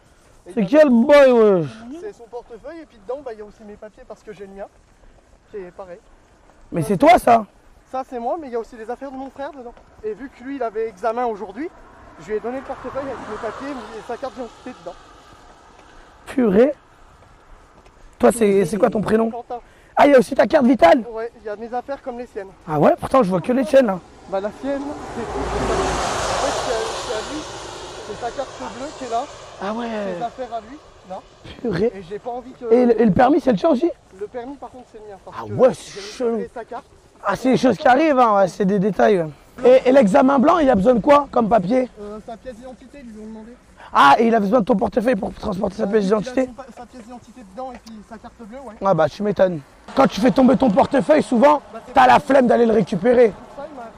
C'est quel boy, wesh. C'est son portefeuille et puis dedans, bah, il y a aussi mes papiers parce que j'ai le mien. Qui est pareil. Mais c'est toi ça? Ça c'est moi, mais il y a aussi les affaires de mon frère dedans. Et vu que lui il avait examen aujourd'hui, je lui ai donné le portefeuille avec mes papiers et sa carte d'identité dedans. Purée. Toi, c'est quoi ton prénom? Quentin. Ah, il y a aussi ta carte vitale? Ouais, il y a mes affaires comme les siennes. Ah ouais, pourtant je vois que les tiennes là. Bah la sienne, c'est tout. En fait, c'est à lui, c'est sa carte bleue qui est là. Ah ouais. Ses affaires à lui, là. Purée. Et j'ai pas envie que... Et le permis, c'est le tien aussi? Le permis par contre c'est le mien. Parce Ah que ouais, j'ai c'est chelou. récupéré sa carte. Ah, c'est des choses qui arrivent, hein, ouais, c'est des détails. Ouais. Et l'examen blanc, il a besoin de quoi comme papier? Sa pièce d'identité, ils lui ont demandé. Ah, et il a besoin de ton portefeuille pour transporter sa pièce d'identité? Il a sa pièce d'identité dedans et puis sa carte bleue, ouais. Ah bah, tu m'étonnes. Quand tu fais tomber ton portefeuille, souvent, t'as la flemme d'aller le récupérer.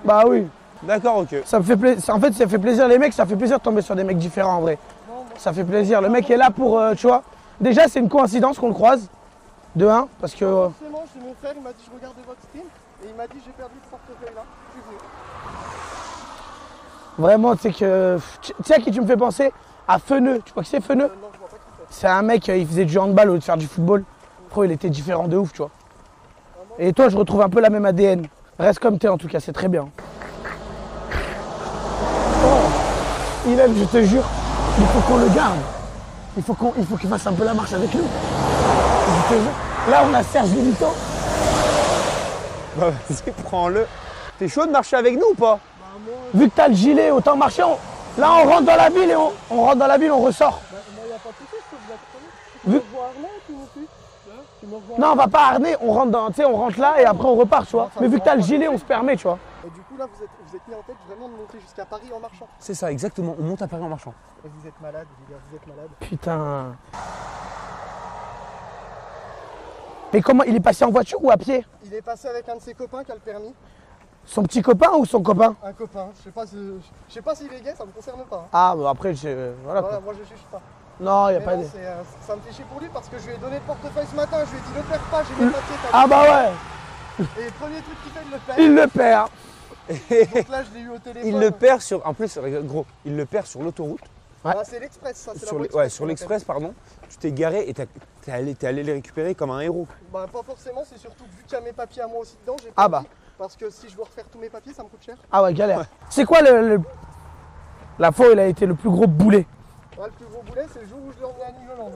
Bah oui. D'accord, ok. Ça me fait plaisir. En fait, ça fait plaisir les mecs, ça fait plaisir de tomber sur des mecs différents en vrai. Ça fait plaisir. Le mec est là pour, tu vois. Déjà, c'est une coïncidence qu'on le croise. De un, parce que. Forcément, c'est mon frère, il m'a dit je regardais votre stream et il m'a dit j'ai perdu ce portefeuille là. Je suis venu. Vraiment, tu sais que. Tu sais à qui tu me fais penser? À Feneux. Tu vois que c'est Feneux? Non, je vois pas qui c'est. C'est un mec, il faisait du handball au lieu de faire du football. Pro, il était différent de ouf, tu vois. Et toi, je retrouve un peu la même ADN. Reste comme t'es en tout cas, c'est très bien. Oh, il aime, je te jure. Il faut qu'on le garde. Il faut qu'il fasse un peu la marche avec nous. Je te jure. Là, on a Serge Lilito. Bah vas-y, prends-le. T'es chaud de marcher avec nous ou pas? Vu que t'as le gilet, autant marcher. Là, on rentre dans la ville et on rentre dans la ville, on ressort. Moi, il n'y a pas de soucis, je peux vous accompagner. Tu Vu- me revois Arnaud ou tu me suis? Tu me revois Non, on va pas harner, on rentre dans, tu sais, on rentre là et après on repart, tu vois. Mais vu que t'as le gilet, on se permet, tu vois. Et du coup, là, vous êtes mis en tête vraiment de monter jusqu'à Paris en marchant. C'est ça, exactement. On monte à Paris en marchant. Et vous êtes malade, les gars, vous êtes malade. Putain. Mais comment, il est passé en voiture ou à pied? Il est passé avec un de ses copains qui a le permis. Son petit copain ou son copain? Un copain. Je sais pas s'il est gay, ça me concerne pas. Hein. Ah, bah après, voilà quoi. Voilà, moi je juge pas. Non, il a Mais pas non, de. ça me fait chier pour lui parce que je lui ai donné le portefeuille ce matin. Je lui ai dit le perds pas, j'ai mes papiers. t'as Ah vu. bah ouais. Et le premier truc qu'il fait, il le perd. Il le perd. Donc là, je l'ai eu au téléphone. Il le perd sur. En plus, regarde, gros, il le perd sur l'autoroute. Ouais. Ah, c'est l'Express, ça, c'est la Sur voie ouais, express, sur qu'on l'Express, pardon. Tu t'es garé et t'es allé les récupérer comme un héros. appelle. Bah, pas forcément, c'est surtout que vu qu'il y a mes papiers à moi aussi dedans, j'ai Ah pas bah. envie, parce que si je dois refaire tous mes papiers, ça me coûte cher. Ah ouais, galère. C'est quoi la fois où il a été le plus gros boulet? Ouais, le plus gros boulet, c'est le jour où je l'ai emmené à Nigloland.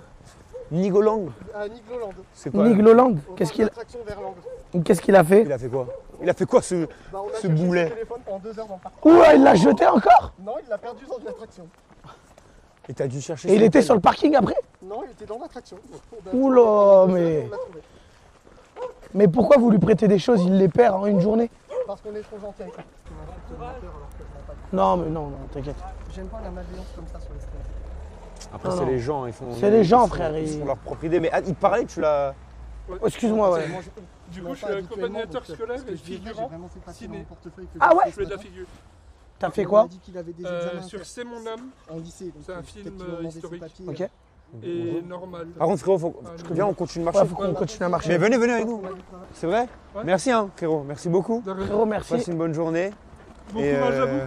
Nigolang. À Nigloland. C'est quoi? Nigloland. Au Qu'est-ce bord qu'il de l'attraction vers Langres. Qu'est-ce qu'il a fait? Il a fait quoi? Il a fait quoi ce, Bah, on a ce cherché boulet? son téléphone pendant 2 heures dans le parc. Ouh, il l'a jeté encore? Non, il l'a perdu dans une attraction. Et t'as dû chercher. Et il son était tel. sur le parking après? Non, il était dans l'attraction. Oula, mais. Mais pourquoi vous lui prêtez des choses, il les perd en une journée? Parce qu'on est trop gentil avec lui. Non, mais non, t'inquiète. J'aime pas la malveillance comme ça sur les streams. Après, Non, c'est non. les gens, ils font. C'est les gens, ils font- frère, Ils ils- font leur propre idée. Mais ah, il te parlait, tu l'as. Oh, excuse-moi, ouais. Du coup, je suis accompagnateur scolaire et figurant ciné. Ah ouais? Je fais de la figure. T'as fait quoi? Sur C'est mon âme. C'est un film historique. Ok. Et normal. Par contre, frérot, faut... viens, on continue de marcher. Ouais, faut qu'on continue à marcher. Mais venez avec nous. C'est vrai? Ouais. Merci, hein, frérot. Merci beaucoup. Frérot, merci. Passe une bonne journée. Bon courage à vous.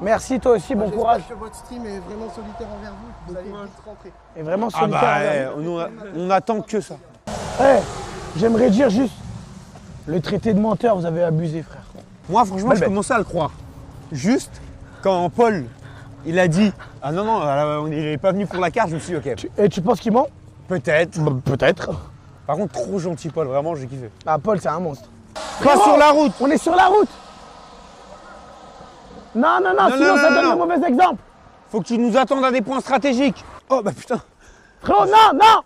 Merci, toi aussi, bon courage. J'espère que votre stream est vraiment solitaire envers vous. Vous allez vite rentrer. Et vraiment Ah solitaire. bah, envers on attend que ça. J'aimerais dire juste, le traité de menteur, vous avez abusé, frère. Moi, franchement, je commençais à le croire. Juste, quand Paul, il a dit « Ah non, il n'est pas venu pour la carte », je me suis dit « Ok, Et tu penses qu'il ment? peut-être. Peut-être. Par contre, trop gentil, Paul, vraiment, j'ai kiffé. Ah, Paul, c'est un monstre. Pas sur la route. On est sur la route. Non, sinon ça donne un mauvais exemple. Faut que tu nous attendes à des points stratégiques. Oh, bah putain. Frérot, non.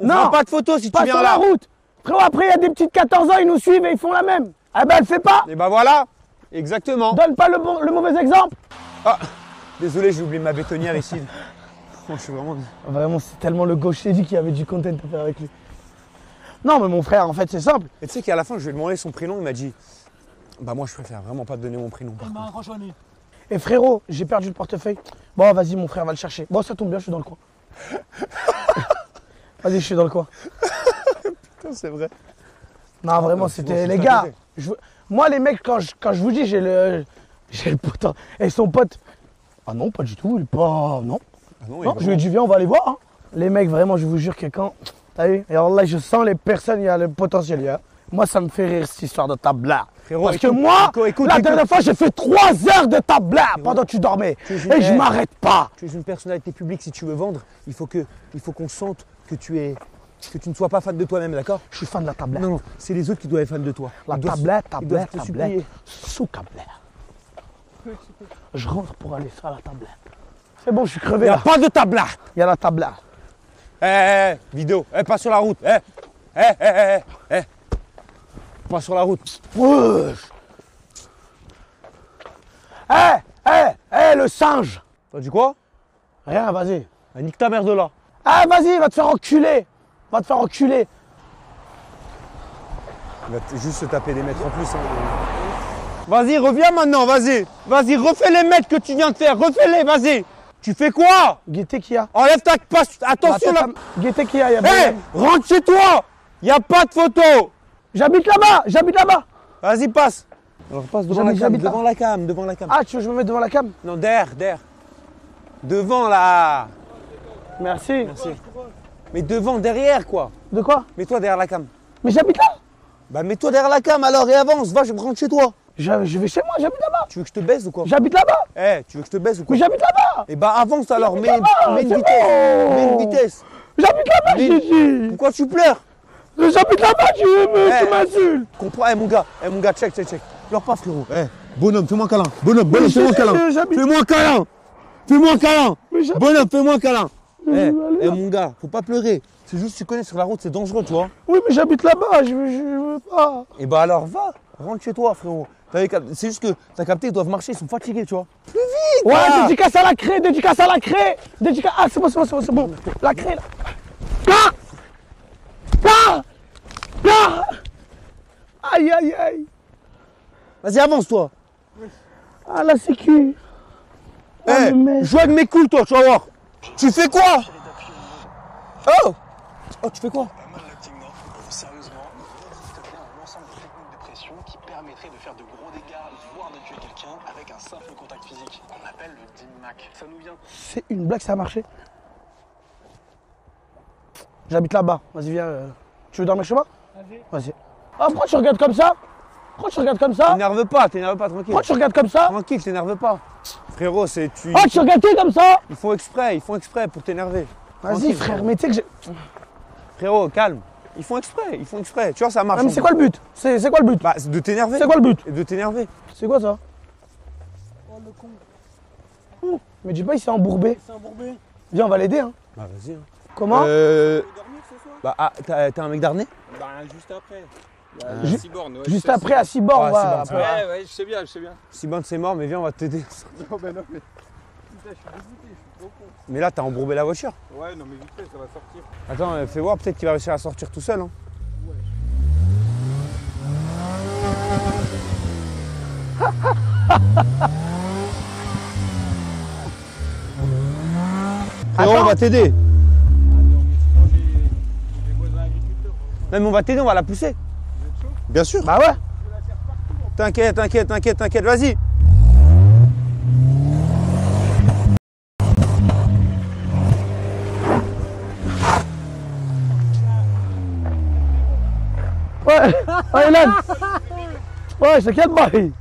On fera pas de photos si tu Pas viens sur là. la route. Frérot, après, il y a des petites 14 ans, ils nous suivent et ils font la même. Ah ben, elle fait pas. Et bah voilà, exactement. Donne pas le mauvais exemple. Ah, désolé, j'ai oublié ma bétonnière ici. Je suis vraiment... Vraiment, c'est tellement le gaucher dit qu'il y avait du content à faire avec lui. Non, mais mon frère, en fait, c'est simple. Et tu sais qu'à la fin, je lui ai demandé son prénom, il m'a dit bah moi, je préfère vraiment pas te donner mon prénom. Par contre. Et frérot, j'ai perdu le portefeuille. Bon, vas-y, mon frère va le chercher. Bon, ça tombe bien, je suis dans le coin. Vas-y, je suis dans le coin. Putain, c'est vrai. Non, vraiment, c'était les gars. Moi, les mecs, quand je vous dis, j'ai le pote. Et son pote. Ah non, pas du tout. Il est pas. Non. Ah non, Non, je lui ai dit, viens, on va aller voir. Hein. Les mecs, vraiment, je vous jure que quand. T'as vu? Et alors là, je sens les personnes, il y a le potentiel. Il y a. Moi, ça me fait rire cette histoire de tabla. Frérot, Parce que moi, la dernière fois, j'ai fait 3 heures de tabla pendant que tu dormais. Et je m'arrête pas. Tu es une personnalité publique, si tu veux vendre, il faut qu'on sente que tu ne sois pas fan de toi-même, d'accord? Je suis fan de la tabla. Non, c'est les autres qui doivent être fans de toi. La tabla, sous tabla. Je rentre pour aller sur la tabla. C'est bon, je suis crevé. Il n'y a là. pas de tabla. Il y a la tabla. Vidéo, pas sur la route. Pas sur la route. Wesh. Le singe. T'as dit quoi? Rien, vas-y. Ah, nique ta mère de là. Ah, vas-y, va te faire enculer. Va te faire enculer. Il va juste se taper des mètres en plus. Hein. Vas-y, reviens maintenant, vas-y. Vas-y, refais les mètres que tu viens de faire. Refais-les, vas-y. Tu fais quoi? Guettez qui a. Enlève ta passe. Attention là. Guettez qui a. Y a rentre chez toi. Il n'y a pas de photo. J'habite là-bas. Vas-y, passe. Alors passe devant la cam, j'habite là. devant la cam. Ah, tu veux que je me mette devant la cam? Non, derrière. Devant là. Merci. Mais devant, derrière quoi. De quoi? Mets-toi derrière la cam. Mais j'habite là. Bah mets-toi derrière la cam alors et avance. Va, je rentre chez toi. Je vais chez moi, j'habite là-bas. Tu veux que je te baise ou quoi? J'habite là-bas. Tu veux que je te baise ou quoi? Mais j'habite là-bas. Et bah avance alors, mets une c'est vitesse. bon. Mets une vitesse. J'habite là-bas, j'ai dit. Pourquoi tu pleures? J'habite là-bas, tu m'insultes. Comprends, mon gars, check. Pleure pas, frérot. Bonhomme, fais-moi un câlin. Bonhomme, fais-moi un câlin. Fais-moi un câlin. Bonhomme, fais-moi un câlin. Mon gars, faut pas pleurer. C'est juste, tu connais, sur la route, c'est dangereux, tu vois. Oui, mais j'habite là-bas, je veux pas. Et bah alors, va, rentre chez toi, frérot. C'est juste que t'as capté, ils doivent marcher, ils sont fatigués, tu vois. Plus vite. Ouais, dédicace à la craie. Ah, c'est bon. La craie, là. Aïe. Vas-y, avance-toi. Ah, la sécu. Joue avec mes couilles, toi, tu vas voir. Tu fais quoi? Oh, tu fais quoi? Sérieusement, s'il te plaît, un ensemble de techniques de pression qui permettraient de faire de gros dégâts, voire de tuer quelqu'un avec un simple contact physique. On appelle le DIMAC. Ça nous vient. C'est une blague, ça a marché. J'habite là-bas. Vas-y, viens. Tu veux dormir chez moi? Vas-y. Ah, pourquoi tu regardes comme ça? T'énerve pas, tranquille. Pourquoi tu regardes comme ça? Tranquille, t'énerve pas. Frérot, c'est tu. Oh, tu regardes comme ça? Ils font exprès pour t'énerver. Vas-y, frère, mais tu sais que j'ai. Frérot, calme. Ils font exprès. Tu vois, ça marche. Ah, mais c'est quoi le but? C'est quoi le but? Bah, c'est de t'énerver. C'est quoi le but? Et de t'énerver. C'est quoi ça? Oh, le con. Mais dis pas, il s'est embourbé. Viens, on va l'aider, hein. Bah, vas-y. Comment Bah, t'as un mec d'Arnais? Bah, juste après. Juste après, à Ciborne, Ah, ouais. Ouais, je sais bien, je sais bien. Ciborne, c'est mort, mais viens, on va t'aider. Non, mais non, mais. Putain, je suis dégoûté, je suis trop con. Mais là, t'as embourbé la voiture. Ouais, non, mais vite fait, ça va sortir. Attends, fais voir, peut-être qu'il va réussir à sortir tout seul. Hein. Frérot, on va t'aider. Même on va t'aider, on va la pousser. Bien sûr. Bah ouais. T'inquiète, vas-y. Ouais, ouais, Hélène. Ouais, c'est quel bail?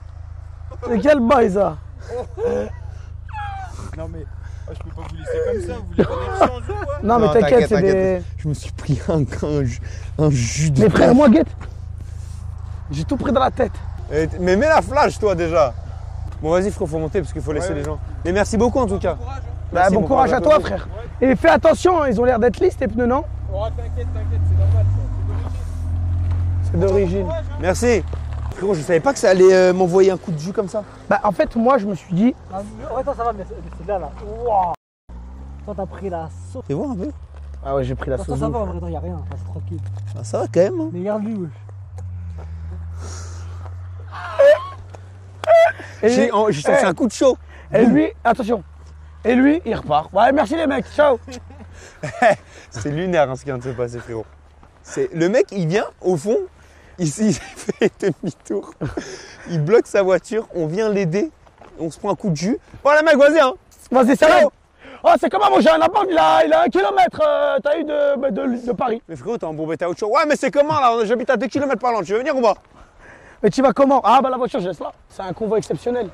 C'est quel bail ça? Non, mais je peux pas vous laisser comme ça, vous voulez qu'on échange ou quoi? Non, mais t'inquiète, c'est des. Je me suis pris un jus de. Mais frère, moi, guette. J'ai tout pris dans la tête. Mais mets la flash, toi, déjà. Bon, vas-y, frérot, faut monter parce qu'il faut laisser les gens. Mais merci beaucoup en tout cas. Bah, bon courage à toi, frère. Et fais attention, ils ont l'air d'être lisses, tes pneus, non? Oh, t'inquiète, c'est normal, c'est d'origine. Merci. Frérot, je savais pas que ça allait m'envoyer un coup de jus comme ça. Bah, en fait, moi, je me suis dit. Ouais, toi, ça va, mais c'est là. Wow. Toi, t'as pris la sauce. Fais voir un peu. Ah ouais, j'ai pris la Toi, sauce. ça va, en vrai, toi, y'a rien, enfin, c'est tranquille. Ah, ça va quand même. Hein. Mais regarde-lui, wesh. J'ai senti un coup de chaud. Et lui, attention. Et lui, il repart. Ouais, merci les mecs, ciao. C'est lunaire hein, ce qui vient de se passer, frérot. Le mec, il vient au fond, il fait demi-tour, il bloque sa voiture, on vient l'aider, on se prend un coup de jus. Voilà, mec, vas-y, hein. Vas-y, ça va. Oh, c'est comment, mon j'ai un appart, il a 1 kilomètre, t'as eu de Paris. Mais frérot, t'as embourbé ta voiture. Ouais, mais c'est comment là? J'habite à 2 km par là, tu veux venir ou pas? Mais tu vas comment? Ah, bah la voiture, je laisse là. C'est un convoi exceptionnel.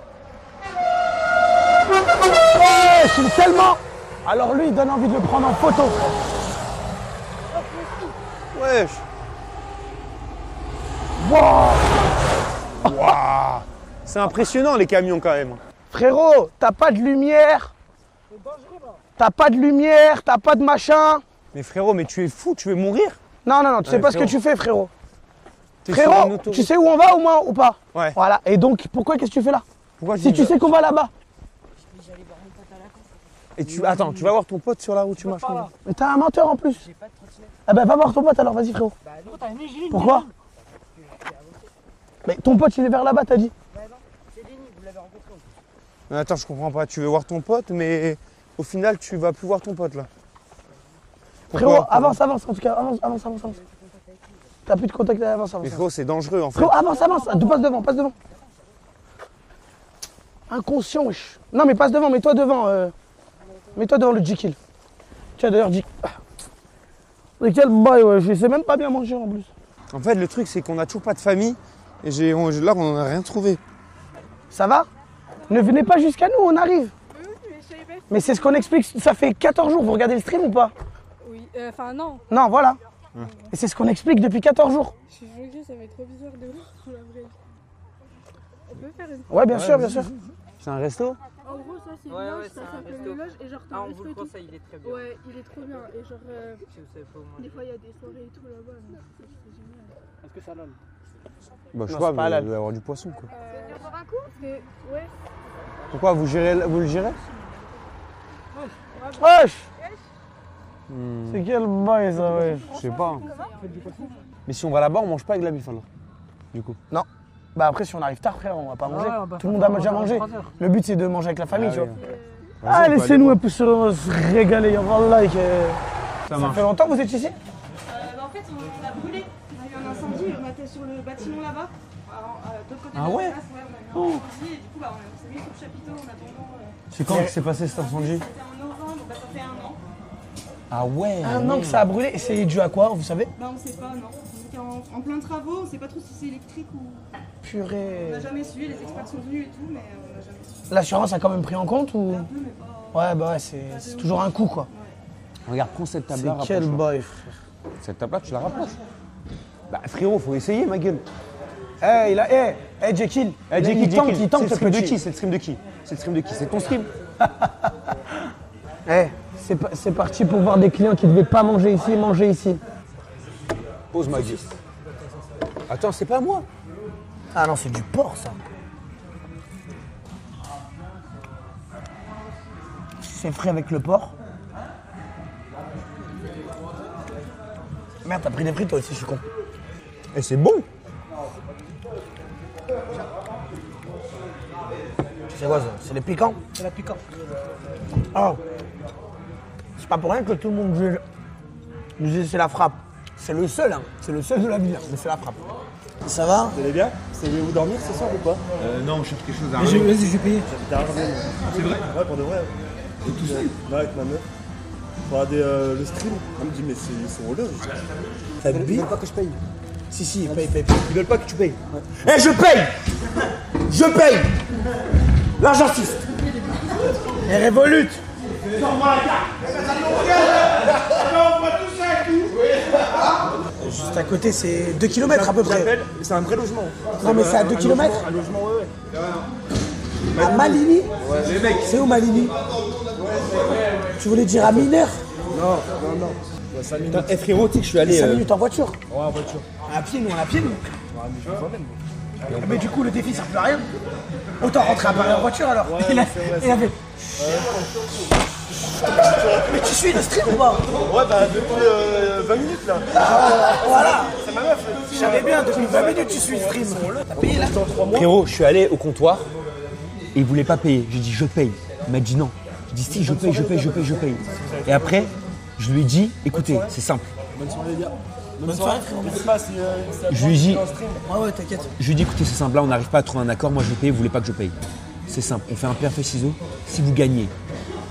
Ouais, je suis tellement. Alors lui, il donne envie de le prendre en photo. Wesh. Wow. C'est impressionnant les camions quand même. Frérot, t'as pas de lumière. T'as pas de lumière, t'as pas de machin. Mais frérot, mais tu es fou, tu veux mourir? Non, tu sais pas ce que tu fais, frérot. T'es Frérot, tu sais où on va au moins ou pas? Ouais. Voilà, et donc pourquoi qu'est-ce que tu fais là? Pourquoi si tu sais qu'on va là-bas. Et attends, tu vas voir ton pote sur la route, tu marches. Mais t'as un menteur en plus. J'ai pas de trottinette. Ah bah va voir ton pote alors, vas-y frérot. Bah non, t'as une Nigéline. Pourquoi? Mais ton pote il est vers là-bas, t'as dit? Bah non, c'est Denis, vous l'avez rencontré. Attends, je comprends pas, tu veux voir ton pote, mais au final tu vas plus voir ton pote là. Frérot, avance en tout cas, avance. T'as plus de contact, avance. Mais frérot, c'est dangereux en fait. Frérot, avance, passe devant. Inconscient, wesh. Non mais passe devant, mets-toi devant le Jekyll. Tiens d'ailleurs, Jekyll. Mais quel bail, ouais, je sais même pas bien manger en plus. En fait, le truc c'est qu'on a toujours pas de famille et là on en a rien trouvé. Ça va? Ne venez pas jusqu'à nous, on arrive. Mais c'est ce qu'on explique, ça fait 14 jours, vous regardez le stream ou pas? Oui, enfin non. Non, voilà. Et c'est ce qu'on explique depuis 14 jours. Je suis choquée, ça va être trop bizarre de voir dans la vraie vie. On peut faire une... Ouais, bien sûr. C'est un resto? En gros, ça c'est Ouais, loge, c'est ça un s'appelle resto. le loge et genre t'as Ah, un on resto vous le et tout. conseille, il est très bien. Ouais, il est trop bien. Et genre, Si vous savez pas au moins. des fois il y a des soirées et tout là-bas, donc c'est génial. Est-ce que ça lol? Bah je sais Non, pas, c'est pas mais halal. il doit y avoir du poisson quoi. Venir boire un coup? Ouais. Pourquoi vous le gérez? Wesh. C'est quel bail ça, wesh. Je sais pas. Mais si on va là-bas, on mange pas avec la bif alors. Du coup. Non. Bah après si on arrive tard frère, on va pas manger. ouais, on va Tout le faire monde a déjà mangé. 3 heures. Le but c'est de manger avec la famille, tu vois. Vas-y, Ah, on peut laissez-nous aller un peu se régaler, wallah. Ça marche. fait longtemps que vous êtes ici? En fait, on a brûlé. On a eu un incendie, on était sur le bâtiment là-bas. De l'autre côté Ah de la ouais? place, on a eu un incendie et du coup, on s'est mis sur le chapiteau en attendant. C'est quand que s'est passé cet incendie? C'était en novembre, ça fait 1 an. Ah ouais. Un an que ça a brûlé, et c'est dû à quoi, vous savez? Bah on sait pas, non. On était en plein travaux, on sait pas trop si c'est électrique ou... Purée. On n'a jamais su, les experts sont venus et tout, mais on n'a jamais su. L'assurance a quand même pris en compte ou? Un peu, mais pas... Ouais, bah ouais, c'est toujours un coup quoi. Regarde, prends cette table là. C'est quel bail, frère. Cette table là, tu la rapproches. Bah frérot, faut essayer ma gueule. Eh, Jekyll. Il tente c'est le ce stream de petit. qui? C'est le stream de qui? C'est le stream de qui? C'est ton stream? C'est parti pour voir des clients qui ne devaient pas manger ici. Pose ma gueule. Attends, c'est pas moi. Ah non, c'est du porc ça. C'est frais avec le porc. Merde, t'as pris des frites toi aussi, je suis con. Et c'est bon. C'est quoi ça? C'est les piquants? C'est la piquant. Oh. C'est pas pour rien que tout le monde nous dit c'est la frappe. C'est le seul, hein. C'est le seul de la ville, mais c'est la frappe. Ça va? Vous allez bien? Vous allez vous dormir ce soir ou pas? Non, on cherche quelque chose à Vas-y, je vais payer. C'est vrai? Ouais, pour de vrai. Et tout seul? Ouais, avec ma meuf. On va regarder le stream. Elle me dit, mais ils sont rollers. T'as Ils veulent pas que je paye. Si, paye. Ils veulent pas que tu payes. Eh, je paye! Je paye! L'argentiste! Et Révolute! Juste à côté, c'est 2 km à peu près. C'est un vrai logement. Non, mais c'est à 2 km? Un logement, ouais. À Malini? Ouais, les mecs. C'est où Malini? Tu voulais dire à Mineur? Non. Ouais, 5 minutes. Eh frérot, tu sais que je suis allé. 5 minutes en voiture? Ouais, en voiture. À pied, nous, on est à pied, nous. Ouais, mais je vais quand même. Mais du coup, le défi, ça ne sert plus à rien. Autant rentrer à Paris en voiture alors. Ouais, il a c'est fait. Mais tu suis le stream ou pas? Ouais, bah depuis 20 minutes là. Voilà. C'est ma meuf. Je savais bien, depuis 20 minutes, tu suis le stream. T'as payé là? Frérot, je suis allé au comptoir et il voulait pas payer. J'ai dit je paye. Il m'a dit non. J'ai dit si, je paye. Et après, je lui ai dit écoutez, c'est simple. Bonne soirée les gars. Bonne soirée frérot. Je sais pas si Je lui ai dit, Ouais, t'inquiète. je lui ai dit écoutez, c'est simple, là on n'arrive pas à trouver un accord, moi je vais payer, vous voulez pas que je paye. C'est simple, on fait un pierre feuille ciseaux. Si vous gagnez,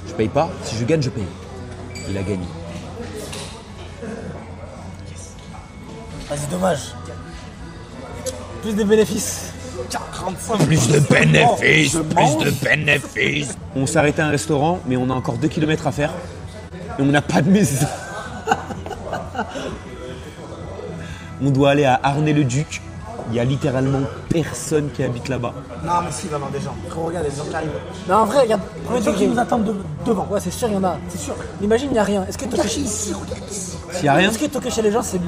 je paye pas. Si je gagne, je paye. Il a gagné. Vas-y, dommage. Plus de bénéfices. 45. Plus de bénéfices. On s'est arrêté à un restaurant, mais on a encore 2 km à faire. Et on n'a pas de maison. On doit aller à Arnay-le-Duc. Il y a littéralement personne qui habite là-bas. Non, mais si, il va y avoir des gens. Regarde, les gens qui arrivent. Non, en vrai, regarde. Les gens qui nous attendent devant. Ouais, c'est sûr, il y en a. C'est sûr. Imagine, il n'y a rien. Est-ce que toquer ici, regarde ici. S'il y a rien, Est-ce que toquer chez les gens, c'est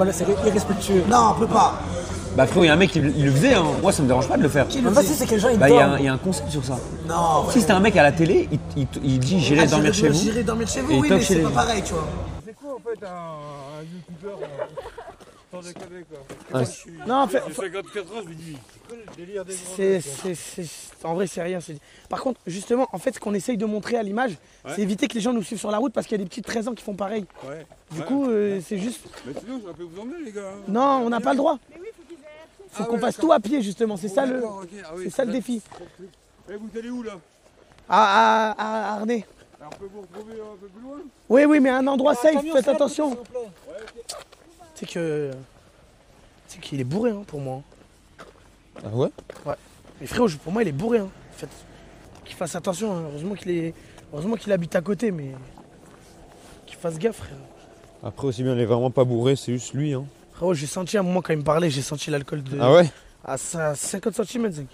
irrespectueux? Non, on peut pas. bah frérot, il y a un mec qui le faisait, hein. Moi ça me dérange pas de le faire. En fait, c'est que les gens, ils Bah dorment. il y a un concept sur ça. Non. Si c'était un mec à la télé, il dit j'irai dormir chez vous. J'irai dormir chez vous, Et oui, toque mais chez c'est les pas gens. pareil, tu vois. C'est quoi en fait un youtubeur sans déconner quoi? Ouais. Non, en fait. J'ai 54 ans, je me dis, c'est quoi le délire des En vrai, c'est rien. Par contre, justement, en fait, ce qu'on essaye de montrer à l'image, c'est éviter que les gens nous suivent sur la route parce qu'il y a des petits de 13 ans qui font pareil. Ouais. Du coup, c'est juste. Mais sinon, j'aurais pu vous emmener les gars. Non, on n'a pas le droit. Faut qu'on fasse tout à pied, justement. C'est ça le. C'est ça le défi. Et vous allez où là? À Arnay. Alors, on peut vous retrouver un peu plus loin? Oui, mais un endroit safe, faites attention. C'est qu'il est bourré hein, pour moi. Ah ouais? Ouais. Mais frérot, pour moi, il est bourré. Hein. Faites qu'il fasse attention. Hein. Heureusement qu'il habite à côté, mais qu'il fasse gaffe, frère. Après aussi bien, il est vraiment pas bourré, c'est juste lui. Hein. Frérot, j'ai senti à un moment quand il me parlait, j'ai senti l'alcool de. Ah ouais? À 50 cm.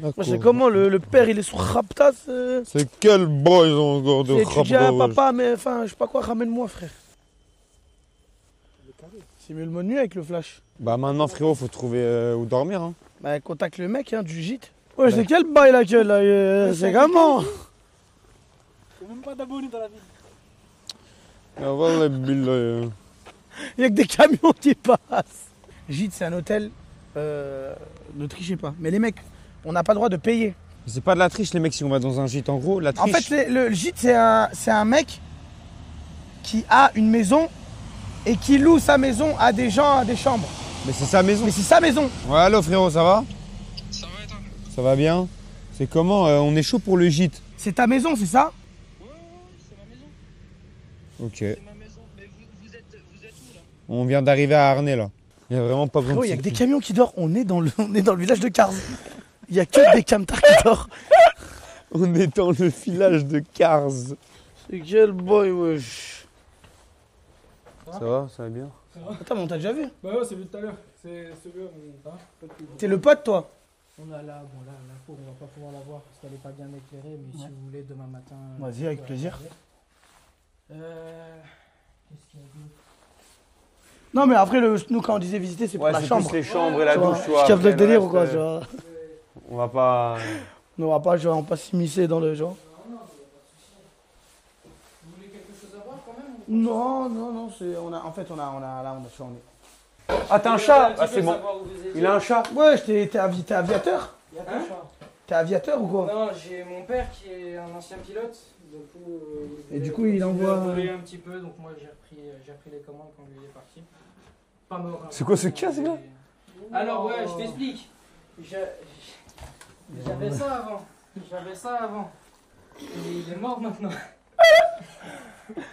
Moi, c'est comment le père, il est sous raptas. C'est quel boy ils ont encore de Tu dis à raptas? papa, mais enfin, je sais pas quoi, ramène-moi, frère. C'est mieux le mode nuit avec le flash. Bah maintenant frérot, faut trouver où dormir. Hein. Bah, contacte le mec hein, du gîte. Ouais, c'est quel bail la gueule là? C'est comment? Il n'y a même pas d'abonnés dans la ville. Ah voilà, billah. Il y a que des camions qui passent. Gîte, c'est un hôtel. Ne trichez pas. Mais les mecs, on n'a pas le droit de payer. C'est pas de la triche les mecs si on va dans un gîte en gros. La triche. En fait, le gîte, c'est un mec qui a une maison et qui loue sa maison à des gens, à des chambres. Mais c'est sa maison. Mais c'est sa maison. Ouais, allô frérot, ça va? Ça va et toi? Ça va bien. C'est comment? On est chaud pour le gîte. C'est ta maison, c'est ça? Ok. C'est ma maison. Mais vous êtes où là? On vient d'arriver à Arnay là. Il n'y a vraiment pas besoin de. Il y a que des camions qui dorment. On est dans le village de Cars. Il n'y a que des camtars qui dorment. On est dans le village de Cars. C'est quel boy, wesh. Ça va bien? Attends, mais on t'a déjà vu? Bah ouais, c'est vu tout à l'heure. C'est celui-là, T'es le pote, toi? On a là, bon là, la cour, on va pas pouvoir la voir parce qu'elle est pas bien éclairée, mais si vous voulez, demain matin. Vas-y, avec plaisir. Qu'est-ce qu'il y a d'autre? Non, mais après, nous, quand on disait visiter, c'est pour la chambre. Ouais, c'est plus les chambres et la douche, tu vois. Je capte le Après, délire reste, ou quoi, tu vois. On va pas... On va pas, genre, pas s'immiscer dans le genre. Vous voulez quelque chose à voir quand même? Non, non, non, c'est... En fait, on a Ah, t'as un chat? Ah, c'est bon. Il a un chat? Ouais, t'es aviateur? Hein? T'es aviateur ou quoi? Non, j'ai mon père qui est un ancien pilote. Et du coup, il envoie... volé un petit peu, donc moi j'ai repris les commandes quand lui est parti. Pas mort. Hein. C'est quoi ce casque là? Alors ouais, je t'explique. J'avais ça avant. Et il est mort maintenant.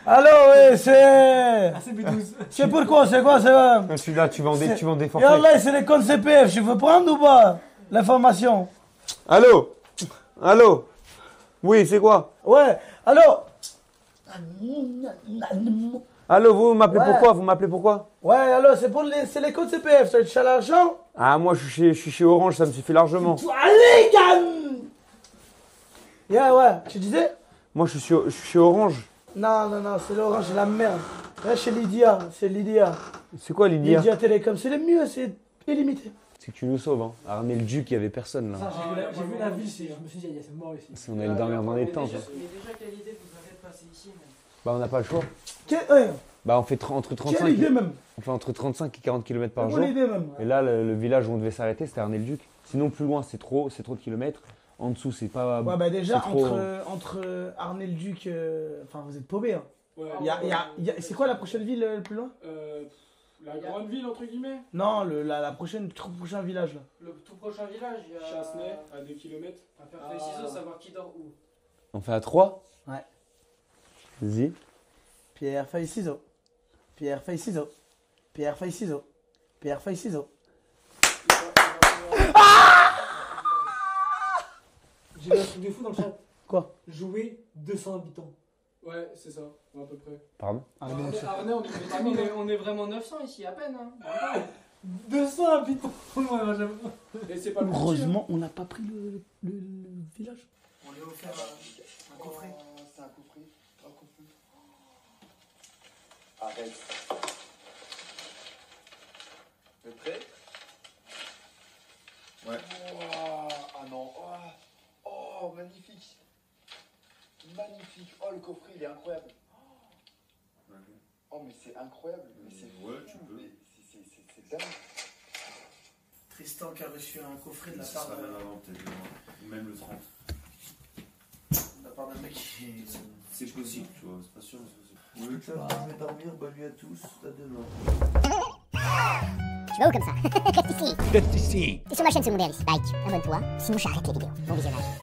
Alors, ouais, c'est... Ah, c'est B12. C'est pourquoi? C'est quoi? C'est... Celui-là, tu vends des forfaits. Yallah, c'est les comptes CPF. Tu veux prendre ou pas l'information? Allô? Allô? Oui, c'est quoi? Ouais, allô? Allô, vous m'appelez Ouais. pourquoi? Vous m'appelez pourquoi? Ouais, allô, c'est les comptes CPF. Tu as l'argent? Ah, moi, je suis chez Orange, ça me suffit largement. Allez, gagne! Yeah, ouais, tu disais? Moi, je suis chez Orange. Non, non, non, c'est l'Orange, c'est la merde. Là, chez Lydia, c'est Lydia. C'est quoi Lydia? Lydia Télécom, c'est le mieux, c'est illimité. C'est que tu nous sauves, hein. À ramener le Duc, il y avait personne là. J'ai vu la ville, je me suis dit, c'est mort ici. Si on allait dormir dans les tentes. Mais déjà, quelle idée vous avez de passer ici même. Bah, on n'a pas le choix. Ouais. Bah, on fait entre 35 Quelle idée même? On fait entre 35 et 40 km par Bonne jour. idée même. Et là, le village où on devait s'arrêter, c'était Arnay-le-Duc. Sinon, plus loin, c'est trop de kilomètres. En dessous, c'est pas. Ouais, bah déjà, c'est trop, entre Arnay-le-Duc, enfin, vous êtes paumés. Hein. Ouais. C'est quoi la prochaine ville le plus loin? La grande ville, entre guillemets. Non, le prochain village là. Le tout prochain village, il y a... Chassenay, à 2 km. À faire feuille ciseaux, savoir qui dort où. On fait à 3? Ouais. Vas-y. Pierre, feuille, ciseaux. Pierre, feuille, ciseaux. Pierre, feuille, ciseaux. Pierre, feuille, ciseaux. J'ai vu un truc de fou dans le chat. Quoi? Jouer 200 habitants. Ouais, c'est ça, à peu près. Pardon? Arnay, on est vraiment 900 ici, à peine. Hein. 200 habitants. Et c'est pas le Heureusement, on n'a pas pris le village. On lui a offert un coffret. C'est un coffret. Arrête. T'es prêt? Ouais. Ah non. Oh, magnifique. Magnifique. Oh, le coffret, il est incroyable. Oh, mais c'est incroyable. Mais c'est ouais, tu peux. C'est dingue. Tristan qui a reçu un coffret de la Ça part sera avant, peut-être même le 30. de la part d'un mec qui... C'est possible, tu vois, c'est pas sûr, mais c'est possible. Oui, ça va, je vais dormir, bonne nuit à tous, à demain. Tu vas où comme ça? Reste ici. Reste ici. Et sur ma chaîne secondaire ici. Like, abonne-toi, sinon j'arrête les vidéos. Bon visionnage.